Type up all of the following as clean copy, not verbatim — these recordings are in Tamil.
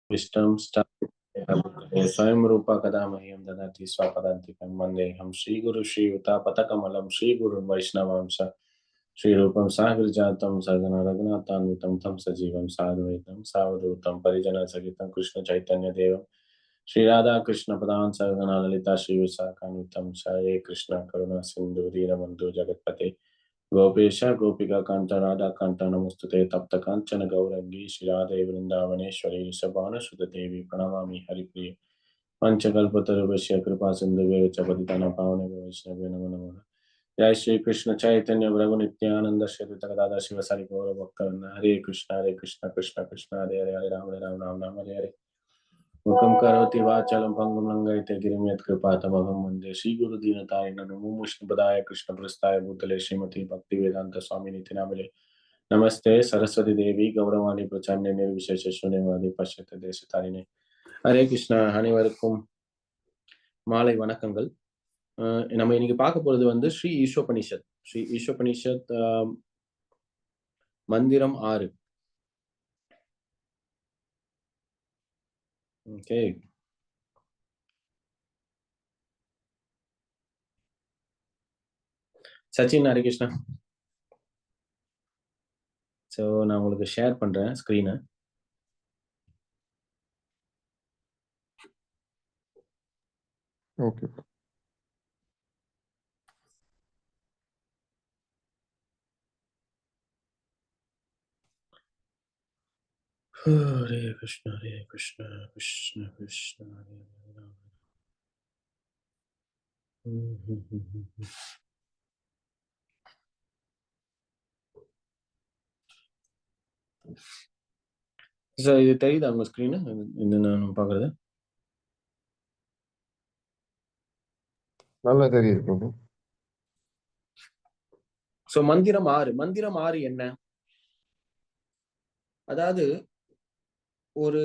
विष्टम स्वयं रूपा कदा मह्यम ददाति स्वापदान्तिकं वन्देऽहं श्रीगुरु श्रीयुतापतकमलं श्रीगुरुं वैष्णवांश श्रीरूपं साग्रजातं सगना रघुनाथान्वितं तं सजीवं साद्वैतं सावधूतं परिजनसहितं कृष्ण चैतन्य देवं श्री राधा कृष्ण पदान् सगना ललिता श्रीविशाखान्वितं च कृष्ण करुणा सिन्धु दीनबन्धु जगत्पते गोपेश गोपिका कांता राधा कांता नमोस्तुते तप्त कांचन गौरंगी श्रीराधे वृंदावनेश्वरी ऋषभानुसुत देवी प्रणमामि हरिप्रिय पंचकल्पतरुभ्यश्च कृपा सिन्धुभ्यश्च पतितानां पावनेभ्यो वैष्णवेभ्यो नमो नमः। जय श्री कृष्ण चैतन्य प्रभु नित्यानंद श्री अद्वैत गदाधर शिवसारि गौर भक्तवृंद हरे कृष्ण कृष्ण कृष्ण हरे हरे हरे राम राम हरे हरे मुखं करोति वाचालं पङ्गुं लङ्घयते गिरिं यत्कृपातमहं वन्दे श्रीगुरुदीनतारिणं मुमुष्णुपदाय कृष्णप्रस्थाय भूतले श्रीमती भक्तिवेदान्त स्वामिनिति नामिने नमस्ते सरस्वती देवी गौरवाणी प्रचारणे निर्विशेष शून्यवादी पश्यते தேசத்தாரினே ஹரே கிருஷ்ணா. அனைவருக்கும் மாலை வணக்கங்கள். நம்ம இன்னைக்கு பார்க்க போறது வந்து ஸ்ரீ ஈஷோபனிஷத் மந்திரம் 6. ஓகே, சச்சின் ஹரே கிருஷ்ணா. ஸோ நான் உங்களுக்கு ஷேர் பண்றேன் ஸ்கிரீனை. ஓகே. ஹரே கிருஷ்ணா கிருஷ்ண கிருஷ்ண ஹரே ராம். சார் இது தெரியுதா உங்க ஸ்கிரீனு? இந்த நான் பாக்குறது நல்லா தெரியுது பிரபு. சோ மந்திரம் 6 என்ன? அதாவது ஒரு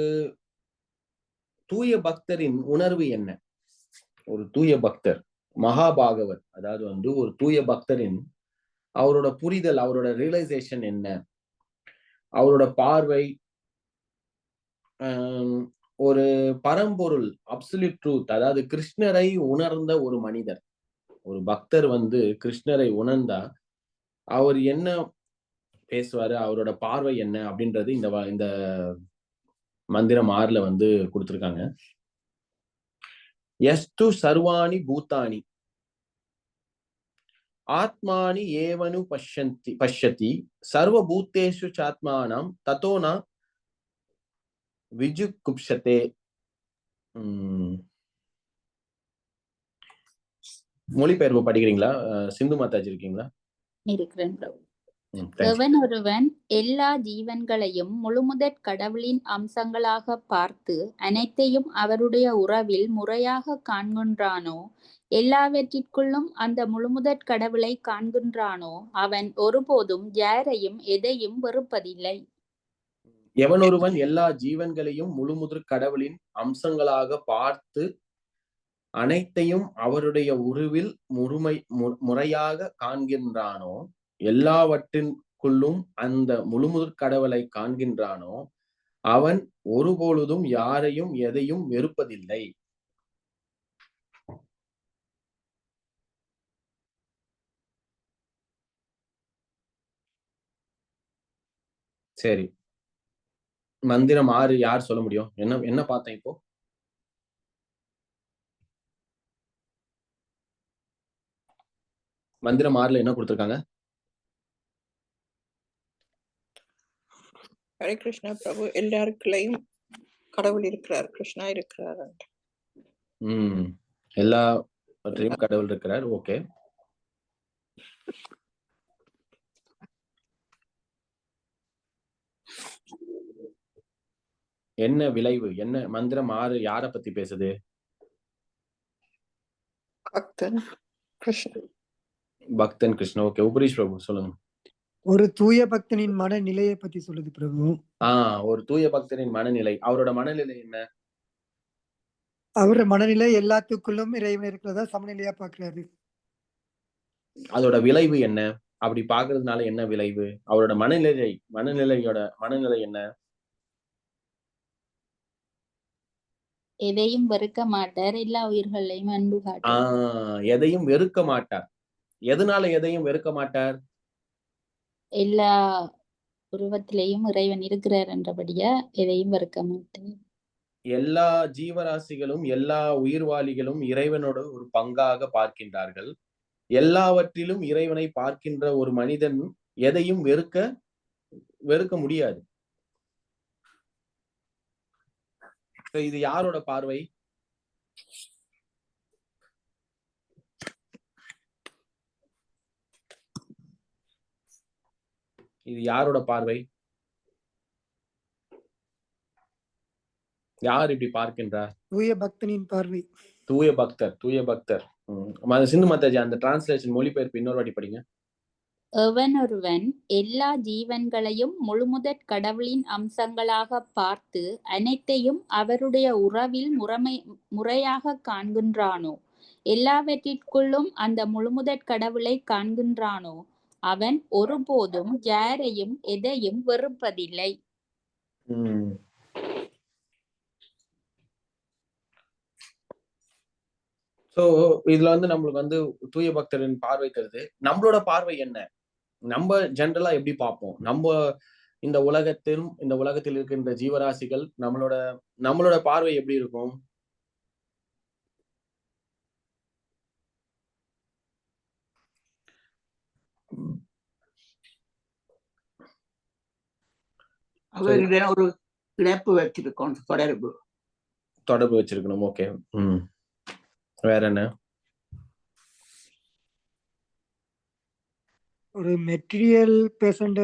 தூய பக்தரின் உணர்வு என்ன? ஒரு தூய பக்தர் மகாபாகவத், அதாவது வந்து ஒரு தூய பக்தரின் அவரோட புரிதல், அவரோட ரியலைசேஷன் என்ன, அவரோட பார்வை, ஒரு பரம்பொருள் அப்சல்யூட் ட்ரூத், அதாவது கிருஷ்ணரை உணர்ந்த ஒரு மனிதர், ஒரு பக்தர் வந்து கிருஷ்ணரை உணர்ந்தா அவர் என்ன பேசுவாரு, அவரோட பார்வை என்ன அப்படின்றது இந்த மந்திரம் 6ல வந்து கொடுத்திருக்காங்க. யஸ்து சர்வாணி பூத்தானி ஆத்மானி ஏவனு பஷ்யதி சர்வபூத்தேஷு சாத்மானம் தத்தோனா விஜுகுப்ஷதே. மொழிபெயர்ப்பு படிக்கிறீங்களா? சிந்து மாதாஜி இருக்கீங்களா? இருக்கிறேன் பிரபு. எவன் ஒருவன் எல்லா ஜீவன்களையும் முழுமுதற் கடவுளின் அம்சங்களாக பார்த்து அனைத்தையும் அவருடைய உறவில் முறையாக காண்கின்றானோ, எல்லாவற்றிற்குள்ளும் அந்த முழுமுதற் கடவுளை காண்கின்றானோ, அவன் ஒருபோதும் யாரையும் எதையும் வெறுப்பதில்லை. எவன் ஒருவன் எல்லா ஜீவன்களையும் முழுமுதற் கடவுளின் அம்சங்களாக பார்த்து அனைத்தையும் அவருடைய உருவில் முறையாக காண்கின்றானோ, எல்லாவற்றிற்குள்ளும் அந்த முழுமுதற் கடவுளை காண்கின்றானோ, அவன் ஒருபொழுதும் யாரையும் எதையும் வெறுப்பதில்லை. சரி, மந்திரம் 6 யார் சொல்ல முடியும்? என்ன பார்த்தேன் இப்போ? மந்திரம் 6ல என்ன கொடுத்திருக்காங்க? ஹரே கிருஷ்ணா பிரபு, எல்லாருக்குள்ளயும் கடவுள் இருக்கிறார், கிருஷ்ணா இருக்கிறார். எல்லாவற்றையும் கடவுள் இருக்கிறார். ஓகே, என்ன விளைவு? என்ன மந்திரம் 6 யார பத்தி பேசுது? பக்தன் கிருஷ்ண. ஓகே, உபரீஷ் பிரபு சொல்லுங்க. ஒரு தூய பக்தனின் மனநிலையை பத்தி சொல்லுது பிரபு. ஒரு தூய பக்தனின் மனநிலை, அவரோட மனநிலை என்ன? அவரோட மனநிலை எல்லாத்துக்குள்ளும் இறைவன் இருக்கிறதா சமநிலையா பாக்குறாரு. அதோட விளைவு என்ன? அப்படி பாக்குறதுனால என்ன விளைவு? அவரோட மனநிலையோட மனநிலை என்ன? எதையும் வெறுக்க மாட்டார், எல்லா உயிர்களையும் அன்பு காட்டுவார். எதையும் வெறுக்க மாட்டார். எதனால எதையும் வெறுக்க மாட்டார்? எல்லா உருவத்திலேயும் இறைவன் இருக்கிறார் என்றபடியா எதையும் வெறுக்க மாட்டார். எல்லா ஜீவராசிகளும் எல்லா உயிர்வாளிகளும் இறைவனோட ஒரு பங்காக பார்க்கின்றார்கள். எல்லாவற்றிலும் இறைவனை பார்க்கின்ற ஒரு மனிதன் எதையும் வெறுக்க முடியாது. இது யாரோட பார்வை? இது யாரோட பார்வை? யார் இப்படி பார்க்கின்றார்? தூய பக்தனின் பார்வை. தூய பக்தர். சிந்து மாதாஜி, அந்த டிரான்ஸ்லேஷன் மொழிபெயர்ப்பு இன்னொரு வாட்டி படிங்க. எவனொருவன் எல்லா ஜீவன்களையும் முழுமுதற் கடவுளின் அம்சங்களாக பார்த்து அனைத்தையும் அவருடைய உறவில் முறையாக காண்கின்றானோ, எல்லாவற்றிற்குள்ளும் அந்த முழுமுதற் கடவுளை காண்கின்றானோ, அவன் ஒருபோதும் யாரையும் எதையும் வெறுப்பதில்லை. சோ இதுல நம்மளுக்கு தூய பக்தரின் பார்வை தருது. நம்மளோட பார்வை என்ன? நம்ம ஜெனரலா எப்படி பார்ப்போம்? நம்ம இந்த உலகத்தில் இருக்கின்ற ஜீவராசிகள் நம்மளோட பார்வை எப்படி இருக்கும்? அவர்களிடம் ஒரு இணைப்பு வச்சிருக்கோம், தொடர்பு வச்சிருக்கணும். ஓகே. வேற என்ன? ஒரு மெட்டீரியல் பேஷண்ட்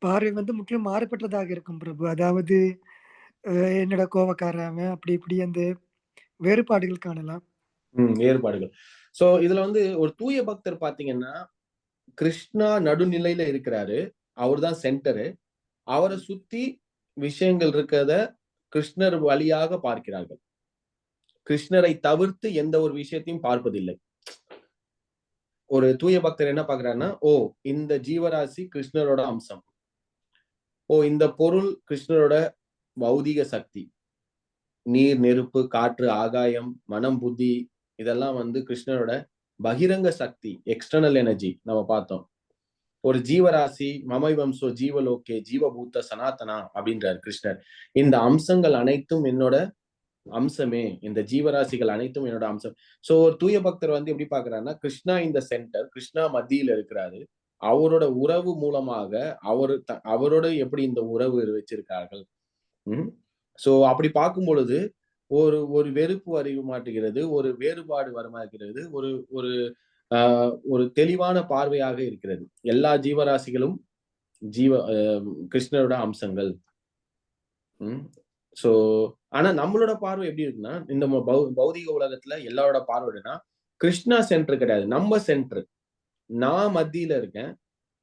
பார்வை முற்றிலும் மாறுபட்டதாக இருக்கும் பிரபு. அதாவது என்னோட கோபக்காரன் அப்படி இப்படி அந்த வேறுபாடுகள் காணலாம். வேறுபாடுகள். சோ இதுல ஒரு தூய பக்தர் பாத்தீங்கன்னா, கிருஷ்ணா நடுநிலையில இருக்கிறாரு. அவர் தான் சென்டரு. அவரை சுத்தி விஷயங்கள் இருக்கிறத கிருஷ்ணர் வழியாக பார்க்கிறார்கள். கிருஷ்ணரை தவிர்த்து எந்த ஒரு விஷயத்தையும் பார்ப்பதில்லை. ஒரு தூய பக்தர் என்ன பாக்குறாருன்னா, இந்த ஜீவராசி கிருஷ்ணரோட அம்சம், இந்த பொருள் கிருஷ்ணரோட பௌதிக சக்தி, நீர், நெருப்பு, காற்று, ஆகாயம், மனம், புத்தி, இதெல்லாம் கிருஷ்ணரோட பகிரங்க சக்தி, எக்ஸ்டர்னல் எனர்ஜி. நம்ம பார்த்தோம். ஒரு ஜீவராசி மமை வம்சோ ஜீவலோகே ஜீவபூத்த சனாதனா அப்படின்றார் கிருஷ்ணர். இந்த அம்சங்கள் அனைத்தும் என்னோட அம்சமே, இந்த ஜீவராசிகள் அனைத்தும் என்னோட அம்சம். சோ ஒரு தூய பக்தர் எப்படி பாக்குறாருன்னா, கிருஷ்ணா இந்த சென்டர், கிருஷ்ணா மத்தியில இருக்கிறாரு. அவரோட உறவு மூலமாக அவரோட எப்படி இந்த உறவு வச்சிருக்கார்கள். சோ அப்படி பார்க்கும் பொழுது ஒரு வெறுப்பு அறிவு மாட்டுகிறது, ஒரு வேறுபாடு வரமாகிறது, ஒரு தெளிவான பார்வையாக இருக்கிறது. எல்லா ஜீவராசிகளும் கிருஷ்ணரோட அம்சங்கள். சோ ஆனா நம்மளோட பார்வை எப்படி இருக்குன்னா, இந்த பௌதிக உலகத்துல எல்லாரோட பார்வைனா கிருஷ்ணா சென்டர் கிடையாது, நம்ம சென்டர். நான் மத்தியில இருக்கேன்,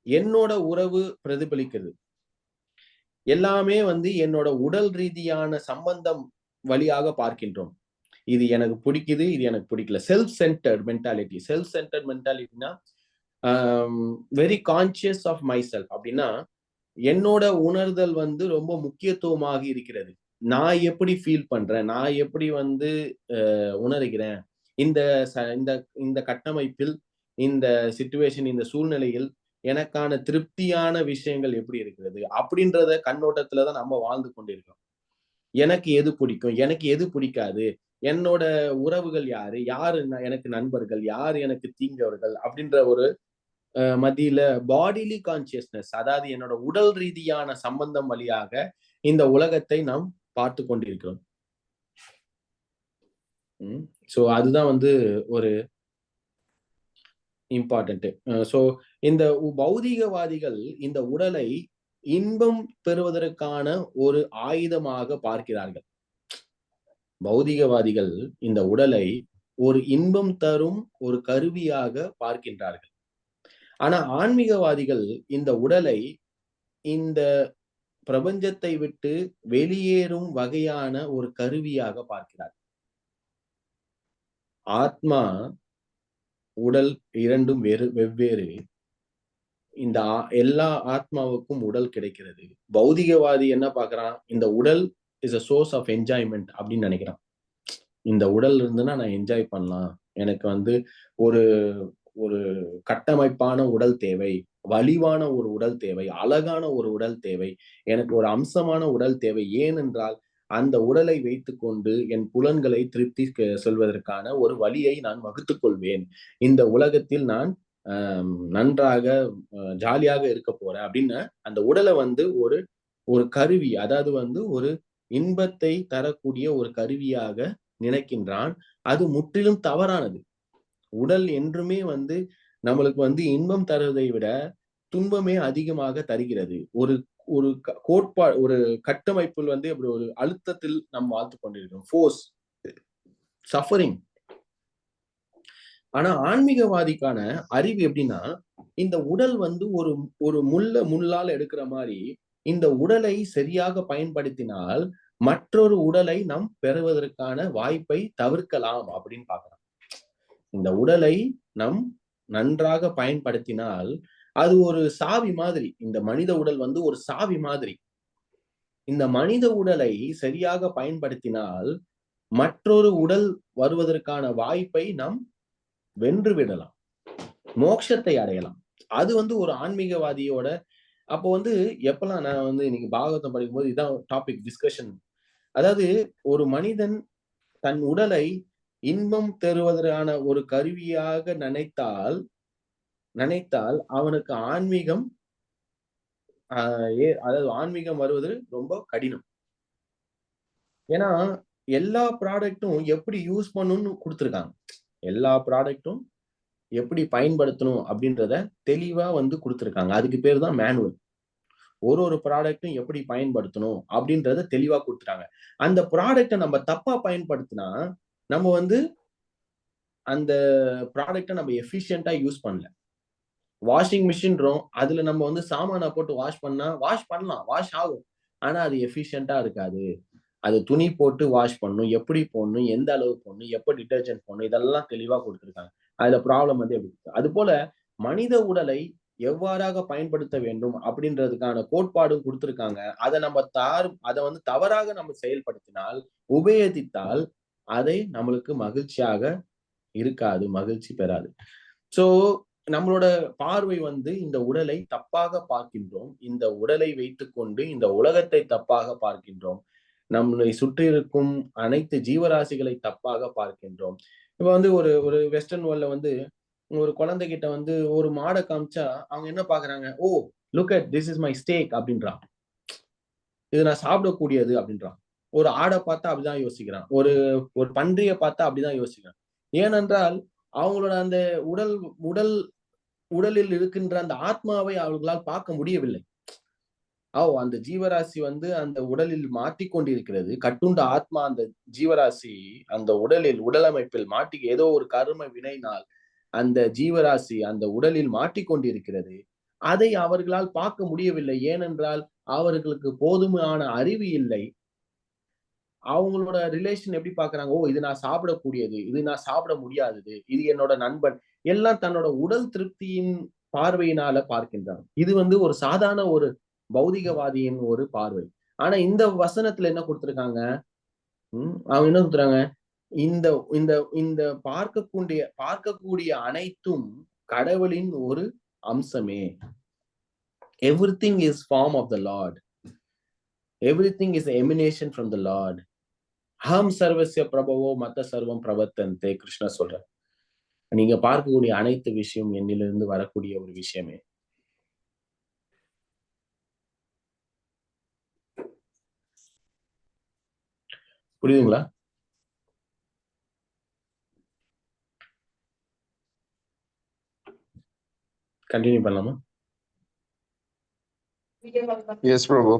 என்னோட உறவு பிரதிபலிக்கிறது. எல்லாமே என்னோட உடல் ரீதியான சம்பந்தம் வழியாக பார்க்கின்றோம். இது எனக்கு பிடிக்குது, இது எனக்கு பிடிக்கல. செல்ஃப் சென்டர்ட் மென்டாலிட்டினா very conscious of my self. அப்படின்னா என்னோட உணர்தல் ரொம்ப முக்கியத்துவமாக இருக்கிறது. நான் எப்படி ஃபீல் பண்றேன், நான் எப்படி உணர்கிறேன், இந்த கட்டமைப்பில், இந்த சிச்சுவேஷன், இந்த சூழ்நிலையில் எனக்கான திருப்தியான விஷயங்கள் எப்படி இருக்கிறது அப்படின்றத கண்ணோட்டத்துலதான் நம்ம வாழ்ந்து கொண்டிருக்கோம். எனக்கு எது பிடிக்கும், எனக்கு எது பிடிக்காது, என்னோட உறவுகள் யாரு எனக்கு நண்பர்கள், யார் எனக்கு தீங்கவர்கள் அப்படின்ற ஒரு மத்தியில பாடிலி கான்சியஸ்னஸ், அதாவது என்னோட உடல் ரீதியான சம்பந்தம் வழியாக இந்த உலகத்தை நாம் பார்த்து கொண்டிருக்கிறோம். சோ அதுதான் ஒரு இம்பார்ட்டன்ட். சோ இந்த பௌதிகவாதிகள் இந்த உடலை இன்பம் பெறுவதற்கான ஒரு ஆயுதமாக பார்க்கிறார்கள். பௌதிகவாதிகள் இந்த உடலை ஒரு இன்பம் தரும் ஒரு கருவியாக பார்க்கின்றார்கள். ஆனா ஆன்மீகவாதிகள் இந்த உடலை இந்த பிரபஞ்சத்தை விட்டு வெளியேறும் வகையான ஒரு கருவியாக பார்க்கிறார். ஆத்மா, உடல் இரண்டும் வெவ்வேறு. இந்த எல்லா ஆத்மாவுக்கும் உடல் கிடைக்கிறது. பௌதிகவாதி என்ன பார்க்கறான், இந்த உடல் is a source of enjoyment அப்படின்னு நினைக்கிறான். இந்த உடல் இருந்துன்னா நான் என்ஜாய் பண்ணலாம், எனக்கு வந்து ஒரு ஒரு கட்டமைப்பான உடல் தேவை, வலிவான ஒரு உடல் தேவை, அழகான ஒரு உடல் தேவை, எனக்கு ஒரு அம்சமான உடல் தேவை. ஏனென்றால் அந்த உடலை வைத்துக்கொண்டு என் புலன்களை திருப்தி சொல்வதற்கான ஒரு வழியை நான் வகுத்துக் கொள்வேன். இந்த உலகத்தில் நான் நன்றாக ஜாலியாக இருக்க போறேன் அப்படின்னு அந்த உடலை வந்து ஒரு ஒரு கருவி, அதாவது வந்து ஒரு இன்பத்தை தரக்கூடிய ஒரு கருவியாக நினைக்கின்றான். அது முற்றிலும் தவறானது. உடல் என்றுமே வந்து நம்மளுக்கு வந்து இன்பம் தருவதை விட துன்பமே அதிகமாக தருகிறது. ஒரு ஒரு ஒரு கட்டமைப்பில் வந்து அப்படி ஒரு அழுத்தத்தில் நாம் வாழ்த்து கொண்டிருக்கிறோம். Force, suffering. ஆனா ஆன்மீகவாதிக்கான அறிவு எப்படின்னா, இந்த உடல் வந்து ஒரு ஒரு முள்ளால் எடுக்கிற மாதிரி இந்த உடலை சரியாக பயன்படுத்தினால் மற்றொரு உடலை நாம் பெறுவதற்கான வாய்ப்பை தவிர்க்கலாம் அப்படின்னு பார்க்கலாம். இந்த உடலை நாம் நன்றாக பயன்படுத்தினால் அது ஒரு சாவி மாதிரி. இந்த மனித உடல் வந்து ஒரு சாவி மாதிரி. இந்த மனித உடலை சரியாக பயன்படுத்தினால் மற்றொரு உடல் வருவதற்கான வாய்ப்பை நாம் வென்று விடலாம், மோட்சத்தை அடையலாம். அது வந்து ஒரு ஆன்மீகவாதியோட. அப்போ வந்து எப்பெல்லாம் நான் வந்து இன்னைக்கு பாகவதம் படிக்கும்போது இதான் டாபிக் டிஸ்கஷன். அதாவது ஒரு மனிதன் தன் உடலை இன்பம் தருவதற்கான ஒரு கருவியாக நினைத்தால் அவனுக்கு ஆன்மீகம் அதாவது ஆன்மீகம் வருவது ரொம்ப கடினம். ஏன்னா எல்லா ப்ராடக்டும் எப்படி யூஸ் பண்ணணும்னு கொடுத்துருக்காங்க. எல்லா ப்ராடக்டும் எப்படி பயன்படுத்தணும் அப்படின்றத தெளிவா வந்து கொடுத்துருக்காங்க. அதுக்கு பேர் தான் மேனுவல். ஒரு ப்ராடக்டும் எப்படி பயன்படுத்தணும் அப்படின்றத தெளிவா கொடுத்துட்டாங்க. அந்த ப்ராடக்டை நம்ம தப்பா பயன்படுத்தினா நம்ம வந்து அந்த ப்ராடக்டை நம்ம எஃபிஷியன்டா யூஸ் பண்ணல. வாஷிங் மிஷின்றோம், அதுல நம்ம வந்து சாமானை போட்டு வாஷ் பண்ணலாம், வாஷ் ஆகும். ஆனா அது எஃபிஷியன்டா இருக்காது. அது துணி போட்டு வாஷ் பண்ணணும், எப்படி போடணும், எந்த அளவு போடணும், எப்ப டிட்டர்ஜென்ட் போடணும், இதெல்லாம் தெளிவா கொடுத்துருக்காங்க. அதுல ப்ராப்ளம் வந்து எப்படி இருக்கு. அது போல மனித உடலை எவ்வாறாக பயன்படுத்த வேண்டும் அப்படின்றதுக்கான கோட்பாடும் கொடுத்திருக்காங்க. அதை வந்து தவறாக நம்ம செயல்படுத்தினால், உபயோகித்தால் அதை நம்மளுக்கு மகிழ்ச்சியாக இருக்காது, மகிழ்ச்சி பெறாது. சோ நம்மளோட பார்வை வந்து இந்த உடலை தப்பாக பார்க்கின்றோம். இந்த உடலை வைத்துக்கொண்டு இந்த உலகத்தை தப்பாக பார்க்கின்றோம். நம்மளை சுற்றி இருக்கும் அனைத்து ஜீவராசிகளை தப்பாக பார்க்கின்றோம். இப்ப வந்து ஒரு ஒரு வெஸ்டர்ன் வேர்ல்ட்ல வந்து ஒரு குழந்தைகிட்ட வந்து ஒரு மாடை காமிச்சா அவங்க என்ன பாக்குறாங்க, oh look at this is my stake அப்படின்றான், இது நான் சாப்பிடக்கூடியது அப்படின்றான். ஒரு ஆடை பார்த்தா அப்படிதான் யோசிக்கிறான், ஒரு ஒரு பன்றியை பார்த்தா அப்படிதான் யோசிக்கிறான். ஏனென்றால் அவங்களோட அந்த உடலில் இருக்கின்ற அந்த ஆத்மாவை அவர்களால் பார்க்க முடியவில்லை. அந்த ஜீவராசி வந்து அந்த உடலில் மாட்டிக்கொண்டிருக்கிறது. கட்டுண்ட ஆத்மா அந்த ஜீவராசி அந்த உடல் அமைப்பில் ஏதோ ஒரு கர்ம வினையினால் அந்த ஜீவராசி அந்த உடலில் மாட்டிக்கொண்டிருக்கிறது. அதை அவர்களால் பார்க்க முடியவில்லை. ஏனென்றால் அவர்களுக்கு போதுமான அறிவு இல்லை. அவங்களோட ரிலேஷன் எப்படி பாக்குறாங்க, ஓ இது நான் சாப்பிடக்கூடியது, இது நான் சாப்பிட முடியாதது, இது என்னோட நண்பன், எல்லாம் தன்னோட உடல் திருப்தியின் பார்வையினால பார்க்கின்றாங்க. இது வந்து ஒரு சாதாரண ஒரு பௌதிகவாதியின் ஒரு பார்வை. ஆனா இந்த வசனத்துல என்ன கொடுத்திருக்காங்க, அவங்க என்ன கொடுத்துறாங்க, இந்த இந்த இந்த பார்க்கக்கூடிய அனைத்தும் கடவுளின் ஒரு அம்சமே. Everything is form of the lord, everything is emanation from the lord. அஹம் சர்வஸ்ய பிரபவோ மத்த சர்வம் பிரவர்த்தந்தே. கிருஷ்ணர் சொல்ற, நீங்க பார்க்கக்கூடிய அனைத்து விஷயம் என்னிலிருந்து வரக்கூடிய ஒரு விஷயமே. புரியுதுங்களா? கண்டினியூ பண்ணலாமா? Yes, Prabhu.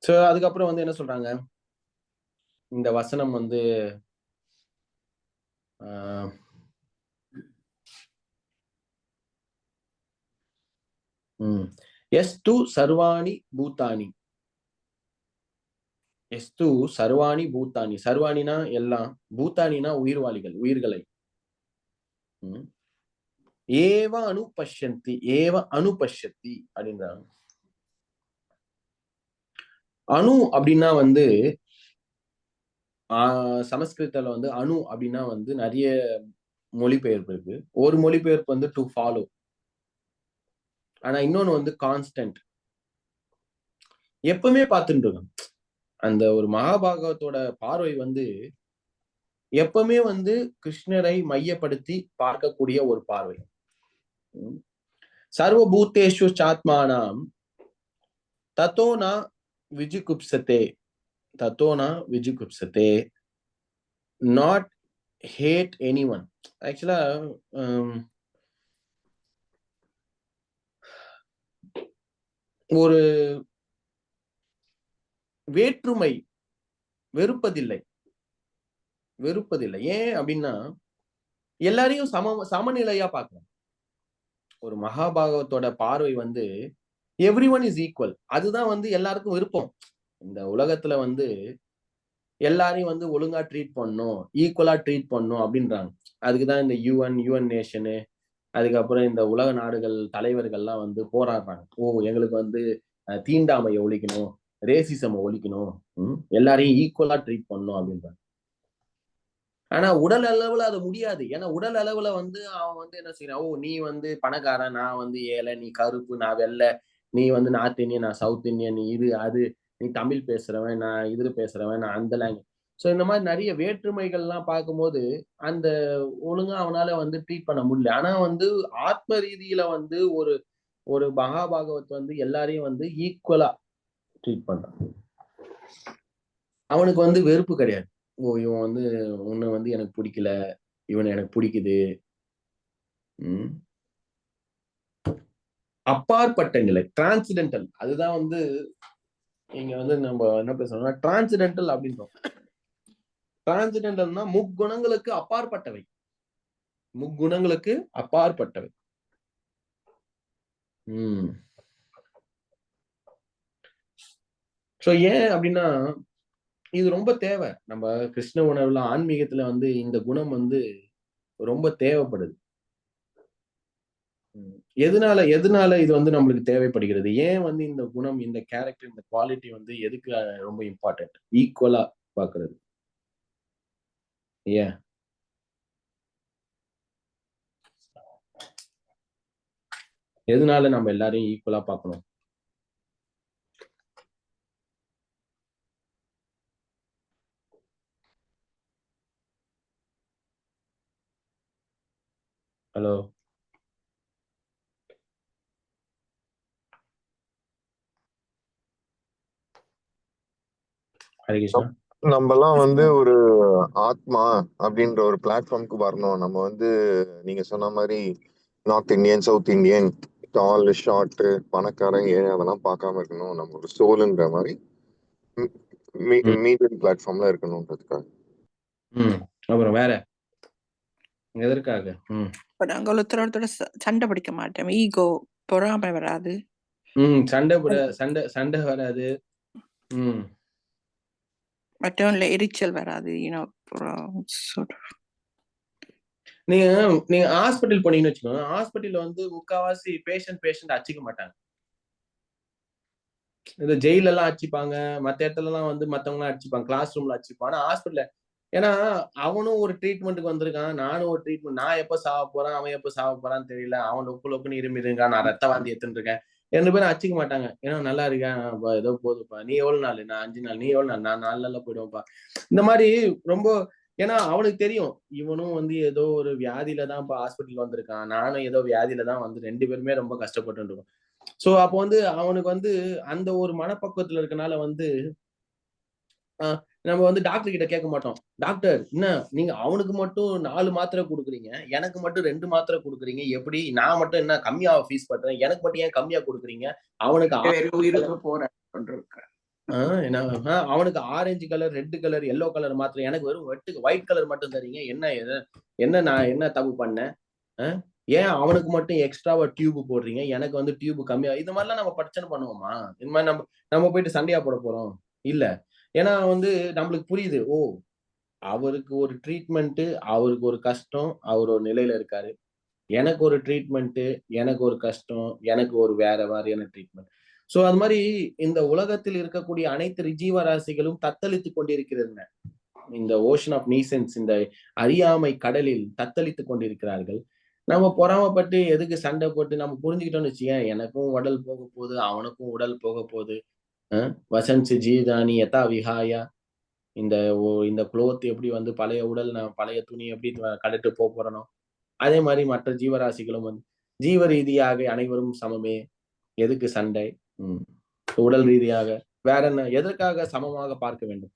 சோ அதுக்கப்புறம் வந்து என்ன சொல்றாங்க, இந்த வசனம் வந்து எஸ் டு சர்வாணி பூதானி. எஸ்து சர்வாணி பூத்தானி, சர்வாணினா எல்லாம், பூத்தானினா உயிர்வாளிகள், உயிர்களை. ஏவ அனுபஷ்யந்தி, ஏவ அனுபஷ்யத்தி அப்படின்றாங்க. அணு அப்படின்னா வந்து சமஸ்கிருதத்துல வந்து அணு அப்படின்னா வந்து நிறைய மொழிபெயர்ப்பு இருக்கு. ஒரு மொழிபெயர்ப்பு வந்து டு ஃபாலோ, ஆனா இன்னொன்னு வந்து கான்ஸ்டன்ட். எப்பவுமே பார்த்துட்டு இருக்கோம். அந்த ஒரு மகாபாகவத்தோட பார்வை வந்து எப்பவுமே வந்து கிருஷ்ணரை மையப்படுத்தி பார்க்கக்கூடிய ஒரு பார்வை. சர்வபூதேஷு சாத்மானாம் தத்தோனா விஜிகுப்சதே, தத்தோனா விஜிகுப்சதே, நாட் ஹேட் எனிஒன். ஆக்சுவலா ஒரு வேற்றுமை வெறுப்பதில்லை, வெறுப்பதில்லை. ஏன் அப்படின்னா எல்லாரையும் சமநிலையா பார்க்கணும். ஒரு மகாபாகவத்தோட பார்வை வந்து எவ்ரி ஒன் இஸ் ஈக்குவல். அதுதான் வந்து எல்லாருக்கும் விருப்பம். இந்த உலகத்துல வந்து எல்லாரையும் வந்து ஒழுங்கா ட்ரீட் பண்ணணும், ஈக்குவலா ட்ரீட் பண்ணணும் அப்படின்றாங்க. அதுக்குதான் இந்த யுஎன் நேஷனு, அதுக்கப்புறம் இந்த உலக நாடுகள் தலைவர்கள்லாம் வந்து போராடுறாங்க. எங்களுக்கு வந்து தீண்டாமையை ஒழிக்கணும், ரேசிசம் ஒழிக்கணும், எல்லாரையும் ஈக்குவலா ட்ரீட் பண்ணணும் அப்படின்றாங்க. ஆனா உடல் அளவுல அது முடியாது. ஏன்னா உடல் அளவுல வந்து அவன் வந்து என்ன செய்யறான், நீ வந்து பணக்காரன், நான் வந்து ஏழை, நீ கருப்பு, நான் வெள்ளை, நீ வந்து நார்த் இந்தியன், நான் சவுத் இந்தியன், நீ இது அது, நீ தமிழ் பேசுறவன், நான் இது பேசுறவன், நான் அந்த லாங்குவேஜ். ஸோ இந்த மாதிரி நிறைய வேற்றுமைகள்லாம் பார்க்கும்போது அந்த ஒழுங்கா அவனால வந்து ட்ரீட் பண்ண முடியல. ஆனா வந்து ஆத்ம ரீதியில வந்து ஒரு ஒரு மகாபாகவத் வந்து எல்லாரையும் வந்து ஈக்குவலா ட்ரீட் பண்றான். அவனுக்கு வந்து வெறுப்பு கிடையாது. இவன் வந்து உன்னை வந்து எனக்கு பிடிக்கல, இவனை எனக்கு பிடிக்குது. அப்பாற்பட்ட நிலை, டிரான்சிடென்டல். அதுதான் வந்து இங்க வந்து நம்ம என்ன பேசணும்னா டிரான்சிடென்டல் அப்படின்றோம். டிரான்சிடென்டல்னா முக்குணங்களுக்கு அப்பாற்பட்டவை, முக்குணங்களுக்கு அப்பாற்பட்டவை. சோ ஏன் அப்படின்னா இது ரொம்ப தேவை. நம்ம கிருஷ்ண உணர்வுல, ஆன்மீகத்துல வந்து இந்த குணம் வந்து ரொம்ப தேவைப்படுது. எதனால இது வந்து நம்மளுக்கு தேவைப்படுகிறது? ஏன் வந்து இந்த குணம், இந்த கேரக்டர், இந்த குவாலிட்டி வந்து எதுக்கு ரொம்ப இம்பார்ட்டன்ட்? ஈக்குவலா பாக்குறது ஏன்? எதனால நம்ம எல்லாரையும் ஈக்குவலா பார்க்கணும்? ஹலோ, ஹரிகிருஷ்ணா. நம்ம எல்லாம் வந்து ஒரு ஆத்மா அப்படின்ற ஒரு பிளாட்ஃபார்முக்கு வரணும். நம்ம வந்து நீங்க சொன்ன மாதிரி நார்த் இந்தியன், சவுத் இந்தியன், டால், ஷார்ட், பணக்காரன், ஏழை அதெல்லாம் பார்க்காம இருக்கணும். நம்ம ஒரு சோலுன்ற மாதிரி மீடியம் பிளாட்ஃபார்ம்ல இருக்கணும்ன்றதுக்காக. அப்புறம் வேற எதற்காக? நாங்க ஒருத்தரோட சண்டை பிடிக்க மாட்டோம். ஈகோ, பொறாமை வராது. சண்டை வராது. மற்றவங்கள எரிச்சல் வராது. நீங்க ஹாஸ்பிட்டல் போனீங்கன்னு வச்சுக்கோங்க, ஹாஸ்பிட்டல்ல வந்து முக்காவாசி பேஷண்ட் அடிச்சுக்க மாட்டாங்க. இந்த ஜெயில எல்லாம் அடிச்சுப்பாங்க, மத்த இடத்துல எல்லாம் வந்து மத்தவங்க எல்லாம் அடிச்சுப்பாங்க, கிளாஸ் ரூம்ல அடிச்சுப்பான். ஆனா ஹாஸ்பிட்டல்ல, ஏன்னா அவனும் ஒரு ட்ரீட்மெண்ட்டுக்கு வந்திருக்கான், நானும் ஒரு ட்ரீட்மெண்ட். நான் எப்ப சாவ போறான், அவன் எப்ப சாவ போறான்னு தெரியல, அவன் லொக்குன்னு இருக்கான், நான் ரத்த வாந்தி எடுத்துட்டு இருக்கேன். 2 பேரும் அடிச்சுக்க மாட்டாங்க. ஏன்னா நல்லா இருக்கேன், ஏதோ போதுப்பா, நீ எவ்வளவு நாள், நான் 5 நாள், நீ எவ்வளவு நாள், நான் 4 நாள்ல போயிடுவேன்ப்பா. இந்த மாதிரி ரொம்ப, ஏன்னா அவனுக்கு தெரியும் இவனும் வந்து ஏதோ ஒரு வியாதியில தான் இப்ப ஹாஸ்பிட்டல் வந்திருக்கான், நானும் ஏதோ வியாதியில தான் வந்து 2 பேருமே ரொம்ப கஷ்டப்பட்டு இருக்கோம். சோ அப்போ வந்து அவனுக்கு வந்து அந்த ஒரு மனப்பக்குவத்துல இருக்கனால வந்து நம்ம வந்து டாக்டர் கிட்ட கேட்க மாட்டோம், டாக்டர் என்ன நீங்க அவனுக்கு மட்டும் 4 மாத்திரை கொடுக்குறீங்க, எனக்கு மட்டும் 2 மாத்திரை கொடுக்குறீங்க, எப்படி நான் மட்டும் என்ன கம்மியா ஃபீஸ் பண்றேன், எனக்கு மட்டும் ஏன் கம்மியா கொடுக்குறீங்க, அவனுக்கு உயிருக்கு போறேன், அவனுக்கு orange colour, red colour, yellow colour மாத்திரை, எனக்கு வெறும் ஒயிட் கலர் மட்டும் தரீங்க, என்ன நான் என்ன தப்பு பண்ணேன், ஏன் அவனுக்கு மட்டும் எக்ஸ்ட்ராவா டியூப் போடுறீங்க, எனக்கு வந்து டியூப் கம்மியா? இது மாதிரிலாம் நம்ம பிரச்சனை பண்ணுவோமா? இந்த மாதிரி நம்ம போயிட்டு சண்டையா போட போறோம் இல்ல. ஏன்னா வந்து நம்மளுக்கு புரியுது, ஓ அவருக்கு ஒரு ட்ரீட்மெண்ட், அவருக்கு ஒரு கஷ்டம், அவர் ஒரு நிலையில இருக்காரு. எனக்கு ஒரு ட்ரீட்மெண்ட், எனக்கு ஒரு கஷ்டம், எனக்கு ஒரு வேற மாதிரியான ட்ரீட்மெண்ட். சோ அது மாதிரி இந்த உலகத்தில் இருக்கக்கூடிய அனைத்து ஜீவராசிகளும் தத்தளித்துக் கொண்டிருக்கிறதுங்க. இந்த ஓஷன் ஆஃப் நீசன்ஸ், இந்த அறியாமை கடலில் தத்தளித்துக் கொண்டிருக்கிறார்கள். நம்ம பொறாமப்பட்டு எதுக்கு சண்டை போட்டு நம்ம புரிஞ்சுக்கிட்டோம்னு வச்சுக்கேன், எனக்கும் உடல் போக போகுது, அவனுக்கும் உடல் போக போகுது. வசன்சி ஜீதானி யதா விஹாயா, இந்த இந்த குளோத் எப்படி வந்து பழைய உடல், நான் பழைய துணி எப்படி கழட்டு போறனோ, அதே மாதிரி மற்ற ஜீவராசிகளும் வந்து ஜீவ ரீதியாக அனைவரும் சமமே, எதுக்கு சண்டை? உடல் ரீதியாக வேற என்ன, எதற்காக சமமாக பார்க்க வேண்டும்?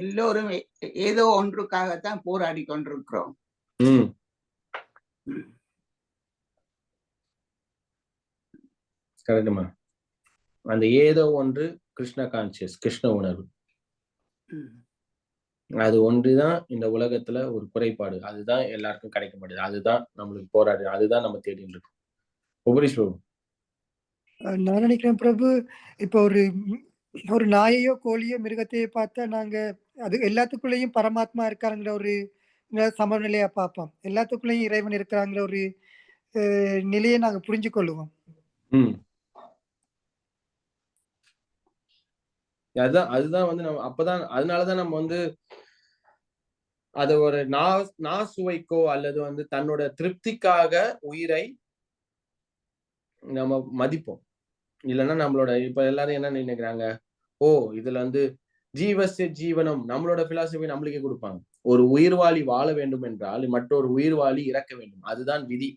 எல்லோரும் ஏதோ ஒன்றுக்காகத்தான் போராடி கொண்டிருக்கிறோம். கரெக்டுமா. அந்த ஏதோ ஒன்று கிருஷ்ண கான்சியஸ், கிருஷ்ண உணர்வு, அது ஒன்றுதான் இந்த உலகத்துல ஒரு குறைபாடு. அதுதான் எல்லாருக்கும் கிடைக்க மாட்டேது. அதுதான் நம்மளுக்கு போராடு, அதுதான் நம்ம தேடிட்டு இருக்கோம். உபரிஷ் பிரபு. நான் நினைக்கிறேன் பிரபு, இப்ப ஒரு நாயையோ கோழியோ மிருகத்தையோ பார்த்தா நாங்க அது எல்லாத்துக்குள்ளேயும் பரமாத்மா இருக்காருங்கிற ஒரு சமநிலையா பார்ப்போம். எல்லாத்துக்குள்ளேயும் இறைவன் இருக்கிறாங்கிற ஒரு நிலையை நாங்க புரிஞ்சு கொள்ளுவோம். அதுதான் வந்து நம்ம அப்பதான், அதனாலதான் நம்ம வந்து அது ஒரு சுவைக்கோ அல்லது வந்து தன்னோட திருப்திக்காக உயிரை நம்ம மதிப்போம். இல்லைன்னா நம்மளோட இப்ப எல்லாரும் என்ன நினைக்கிறாங்க, ஓ இதுல வந்து ஜீவசிய ஜீவனம், நம்மளோட பிலாசபி நம்மளுக்கே கொடுப்பாங்க. ஒரு உயிர்வாளி வாழ வேண்டும் என்றால் மற்றொரு உயிர்வாளி இறக்க வேண்டும், அதுதான் விதி.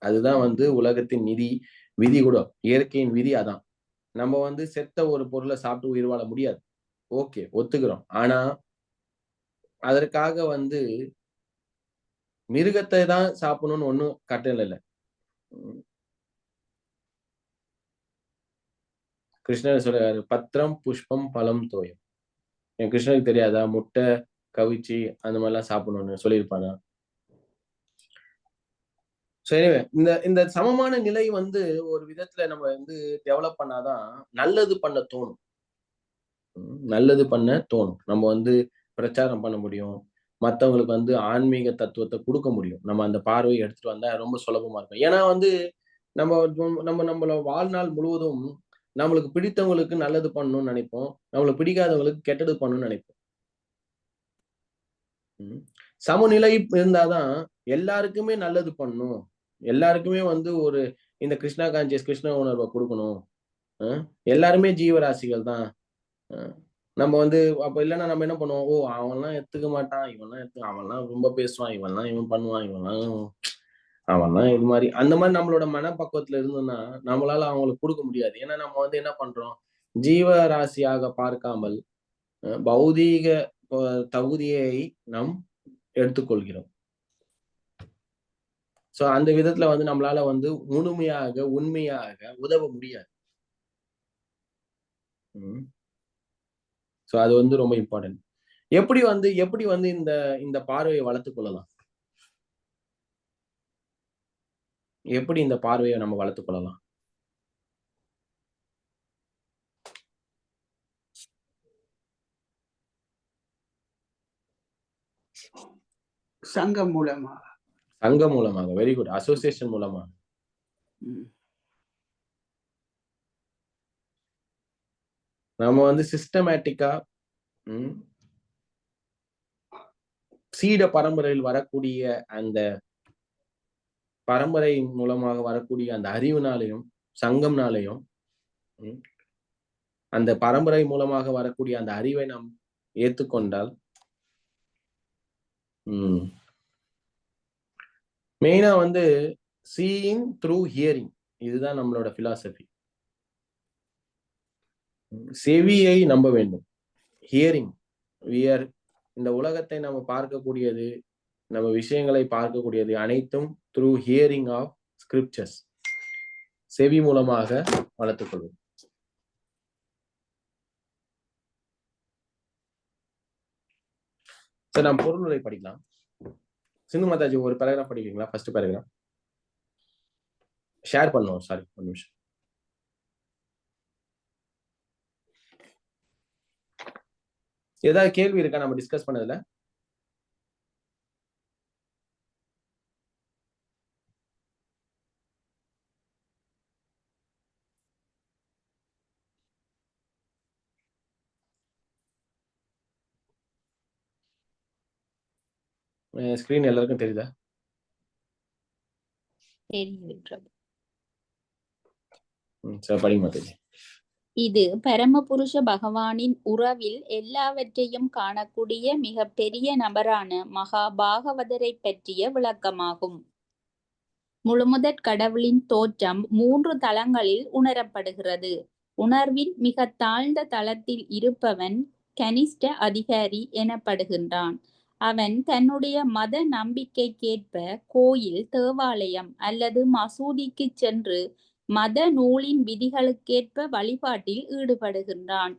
அதுதான் வந்து உலகத்தின் விதி கூட, இயற்கையின் விதி அதான். நம்ம வந்து செத்த ஒரு பொருளை சாப்பிட்டு உயிர் வாழ முடியாது, ஓகே ஒத்துக்கிறோம். ஆனா அதற்காக வந்து மிருகத்தை தான் சாப்பிடணும்னு ஒண்ணும் கட்டளை இல்லை. கிருஷ்ணர் சொல்றாரு, பத்திரம் புஷ்பம் பழம் தோயம். என் கிருஷ்ணருக்கு தெரியாதா முட்டை கவிச்சி அந்த மாதிரிலாம் சாப்பிடணும்னு சொல்லியிருப்பானா? சரி, இந்த சமமான நிலை வந்து ஒரு விதத்துல நம்ம வந்து டெவலப் பண்ணாதான் நல்லது பண்ண தோணும். நல்லது பண்ண தோணும். நம்ம வந்து பிரச்சாரம் பண்ண முடியும், மத்தவங்களுக்கு வந்து ஆன்மீக தத்துவத்தை கொடுக்க முடியும். நம்ம அந்த பார்வையை எடுத்துட்டு வந்தா ரொம்ப சுலபமா இருக்கும். ஏன்னா வந்து நம்மளோட வாழ்நாள் முழுவதும் நம்மளுக்கு பிடித்தவங்களுக்கு நல்லது பண்ணணும்னு நினைப்போம், நம்மளுக்கு பிடிக்காதவங்களுக்கு கெட்டது பண்ணணும்னு நினைப்போம். சமநிலை இருந்தாதான் எல்லாருக்குமே நல்லது பண்ணணும், எல்லாருக்குமே வந்து ஒரு இந்த கிருஷ்ணா கான்சியஸ், கிருஷ்ண உணர்வை கொடுக்கணும். எல்லாருமே ஜீவராசிகள் தான். நம்ம வந்து அப்ப இல்லைன்னா நம்ம என்ன பண்ணுவோம், ஓ அவன்லாம் எடுத்துக்க மாட்டான், அவன்லாம் ரொம்ப பேசுவான், இவன் பண்ணுவான், அவன்லாம் இது மாதிரி, அந்த மாதிரி நம்மளோட மனப்பக்குவத்துல இருந்தோம்னா நம்மளால அவங்களுக்கு கொடுக்க முடியாது. ஏன்னா நம்ம வந்து என்ன பண்றோம், ஜீவராசியாக பார்க்காமல் பௌதீக தகுதியை நாம் எடுத்துக்கொள்கிறோம். சோ அந்த விதத்துல வந்து நம்மளால வந்து முழுமையாக உண்மையாக உதவ முடியாது. சோ அது வந்து ரொம்ப இம்பார்ட்டன்ட். எப்படி வந்து இந்த பார்வையை வளர்த்துக் கொள்ளலாம்? எப்படி இந்த பார்வையை நம்ம வளர்த்துக் கொள்ளலாம்? சங்கம் மூலமாக. Very good. அசோசியேஷன் மூலமாக. நம்ம வந்து சிஸ்டமேட்டிக்கா சீட பரம்பரையில் வரக்கூடிய அந்த பரம்பரை மூலமாக வரக்கூடிய அந்த அறிவுனாலையும் சங்கம்னாலையும் அந்த பரம்பரை மூலமாக வரக்கூடிய அந்த அறிவை நாம் ஏற்றுக்கொண்டால், மெயினா வந்து சீயிங் த்ரூ ஹியரிங், இதுதான் நம்மளோட பிலாசபி. செவியை நம்ப வேண்டும். ஹியரிங், இந்த உலகத்தை நம்ம பார்க்கக்கூடியது, நம்ம விஷயங்களை பார்க்கக்கூடியது அனைத்தும் த்ரூ ஹியரிங் ஆஃப் ஸ்கிரிப்சர்ஸ், செவி மூலமாக வளர்த்துக் கொள்வது. சரி, நாம் பொருளுரை படிக்கலாம். சிந்து மாதாஜி ஒரு பேராகிராஃப் படிக்கிறீங்களா? ஃபர்ஸ்ட் பேராகிராஃப் ஷேர் பண்ணுவோம். சாரி, ஒரு நிமிஷம். ஏதாவது கேள்வி இருக்கா நம்ம டிஸ்கஸ் பண்ணதுல? ஸ்கிரீன் எல்லாருக்கும் தெரியுதா? தெரியுது பிரபு. சரி, படிங்க மாதாஜி. இது பரமபுருஷ பகவானின் உறவில் எல்லாவற்றையும் காணக்கூடிய மிக பெரிய நபரான மகா பாகவதரை பற்றிய விளக்கமாகும். முழுமுதற் கடவுளின் தோற்றம் 3 தளங்களில் உணரப்படுகிறது. உணர்வின் மிக தாழ்ந்த தளத்தில் இருப்பவன் கனிஷ்ட அதிகாரி எனப்படுகின்றான். அவன் தன்னுடைய மத நம்பிக்கைக்கேற்ப கோயில், தேவாலயம் அல்லது மசூதிக்கு சென்று மத நூலின் விதிகளுக்கேற்ப வழிபாட்டில் ஈடுபடுகின்றான்.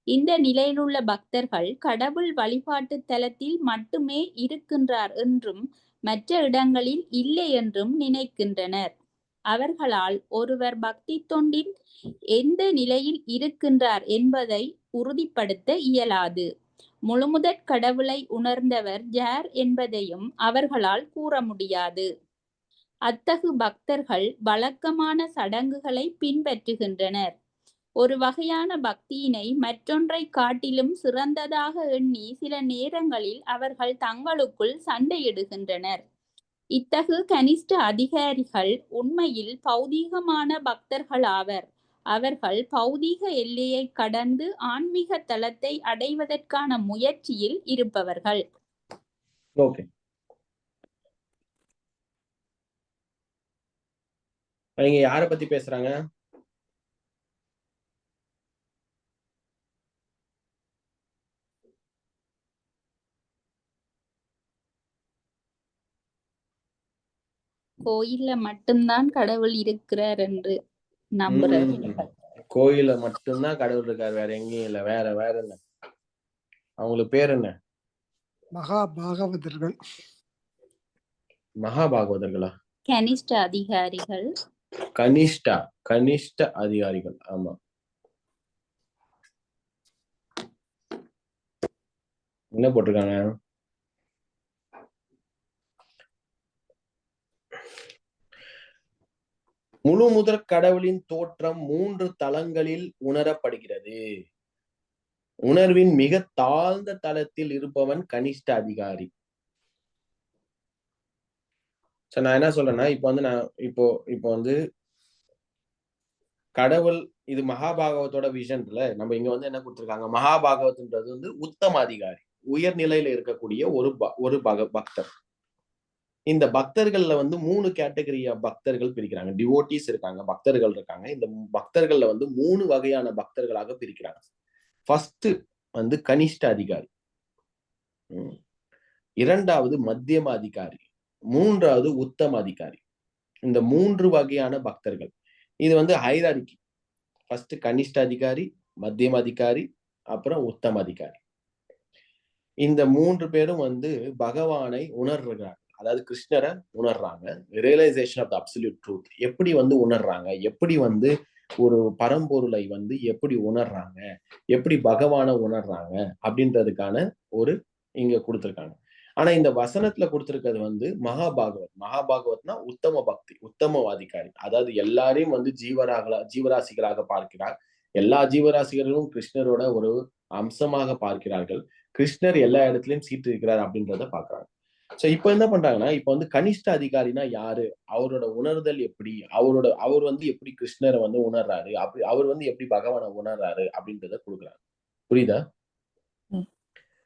இந்த நிலையிலுள்ள பக்தர்கள் கடவுள் வழிபாட்டு தலத்தில் மட்டுமே இருக்கின்றார் என்றும் மற்ற இடங்களில் இல்லை என்றும் நினைக்கின்றனர். அவர்களால் ஒருவர் பக்தி தொண்டின் எந்த நிலையில் இருக்கின்றார் என்பதை உறுதிப்படுத்த இயலாது. முழுமுதற் கடவுளை உணர்ந்தவர் யார் என்பதையும் அவர்களால் கூற முடியாது. அத்தகு பக்தர்கள் வழக்கமான சடங்குகளை பின்பற்றுகின்றனர். ஒரு வகையான பக்தியினை மற்றொன்றை காட்டிலும் சிறந்ததாக எண்ணி சில நேரங்களில் அவர்கள் தங்களுக்குள் சண்டையிடுகின்றனர். இத்தகு கனிஷ்ட அதிகாரிகள் உண்மையில் பௌதீகமான பக்தர்கள் ஆவர். அவர்கள் பௌதீக எல்லையை கடந்து ஆன்மீக தளத்தை அடைவதற்கான முயற்சியில் இருப்பவர்கள். ஓகே, நீங்க யாரை பத்தி பேசுறாங்க? கோயில்ல மட்டும்தான் கடவுள் இருக்கிறார் என்று நம்புறவர்கள். கோயில மட்டும்தான் கடவுள் இருக்காரு, வேற எங்கேயும் இல்ல. வேற என்ன அவங்களுக்கு பேர் என்ன? மகாபாகவதர்கள். மகாபாகவதர்களா? கனிஷ்ட அதிகாரிகள். கனிஷ்ட அதிகாரிகள். ஆமா, என்ன போட்டிருக்காங்க? முழு முதற் கடவுளின் தோற்றம் 3 தளங்களில் உணரப்படுகிறது. உணர்வின் மிக தாழ்ந்த தளத்தில் இருப்பவன் கனிஷ்ட அதிகாரி. நான் என்ன சொல்றேன்னா, இப்போ வந்து கடவுள், இது மகாபாகவத்தோட விஷன்ல நம்ம இங்க வந்து என்ன கொடுத்திருக்காங்க, மகாபாகவத்ன்றது வந்து உத்தம அதிகாரி, உயர்நிலையில இருக்கக்கூடிய ஒரு பக்தர். இந்த பக்தர்கள்ல வந்து 3 கேட்டகரியா பக்தர்கள் பிரிக்கிறாங்க. டிவோட்டிஸ் இருக்காங்க, பக்தர்கள் இருக்காங்க. இந்த பக்தர்கள்ல வந்து 3 வகையான பக்தர்களாக பிரிக்கிறாங்க. ஃபர்ஸ்ட் வந்து கனிஷ்ட அதிகாரி, இரண்டாவது மத்தியம அதிகாரி, மூன்றாவது உத்தம அதிகாரி. இந்த 3 வகையான பக்தர்கள். இது வந்து ஹைரார்கி. ஃபர்ஸ்ட் கனிஷ்ட அதிகாரி, மத்தியம அதிகாரி, அப்புறம் உத்தம அதிகாரி. இந்த 3 பேரும் வந்து பகவானை உணர்றாங்க, அதாவது கிருஷ்ணரை உணர்றாங்க. Realisation of the absolute truth. எப்படி வந்து உணர்றாங்க, எப்படி வந்து ஒரு பரம்பொருளை வந்து எப்படி உணர்றாங்க, எப்படி பகவானை உணர்றாங்க அப்படின்றதுக்கான ஒரு இங்க கொடுத்திருக்காங்க. ஆனா இந்த வசனத்துல கொடுத்திருக்கிறது வந்து மகாபாகவத்னா உத்தம பக்தி, உத்தம அதிகாரி. அதாவது எல்லாரையும் வந்து ஜீவராசிகளாக பார்க்கிறார். எல்லா ஜீவராசிகளும் கிருஷ்ணரோட ஒரு அம்சமாக பார்க்கிறார்கள். கிருஷ்ணர் எல்லா இடத்துலயும் சீற்றிருக்கிறார் அப்படின்றத பாக்குறாங்க. சோ இப்ப என்ன பண்றாங்கன்னா, இப்ப வந்து கனிஷ்ட அதிகாரினா யாரு, அவரோட உணர்தல் எப்படி, அவர் வந்து எப்படி கிருஷ்ணரை வந்து உணர்றாரு, அப்படி அவர் வந்து எப்படி பகவானை உணர்றாரு அப்படின்றத கொடுக்குறாரு. புரியுதா?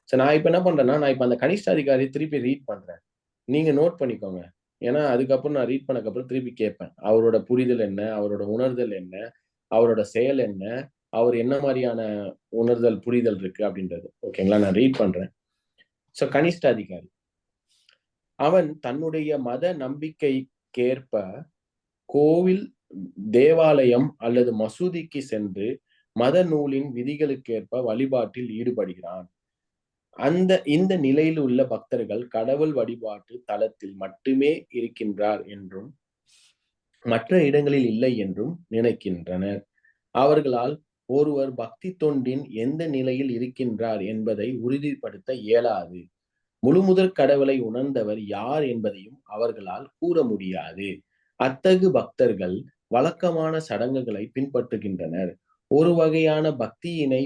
சோ நான் இப்ப என்ன பண்றேன்னா, நான் இப்ப அந்த கனிஷ்ட அதிகாரி திருப்பி ரீட் பண்றேன், நீங்க நோட் பண்ணிக்கோங்க. ஏன்னா அதுக்கப்புறம் நான் ரீட் பண்ணக்கப்புறம் திருப்பி கேட்பேன், அவரோட புரிதல் என்ன, அவரோட உணர்தல் என்ன, அவரோட செயல் என்ன, அவர் என்ன மாதிரியான உணர்தல் புரிதல் இருக்கு அப்படின்றது. ஓகேங்களா, நான் ரீட் பண்றேன். சோ கனிஷ்ட அதிகாரி அவன் தன்னுடைய மத நம்பிக்கைக்கேற்ப கோவில், தேவாலயம் அல்லது மசூதிக்கு சென்று மத நூலின் விதிகளுக்கேற்ப வழிபாட்டில் ஈடுபடுகிறான். இந்த நிலையில் உள்ள பக்தர்கள் கடவுள் வழிபாட்டு தலத்தில் மட்டுமே இருக்கின்றார் என்றும் மற்ற இடங்களில் இல்லை என்றும் நினைக்கின்றனர். அவர்களால் ஒருவர் பக்தி தொண்டின் எந்த நிலையில் இருக்கின்றார் என்பதை உறுதிப்படுத்த இயலாது. முழுமுதற் கடவுளை உணர்ந்தவர் யார் என்பதையும் அவர்களால் கூற முடியாது. அத்தகு பக்தர்கள் வழக்கமான சடங்குகளை பின்பற்றுகின்றனர். ஒரு வகையான பக்தியினை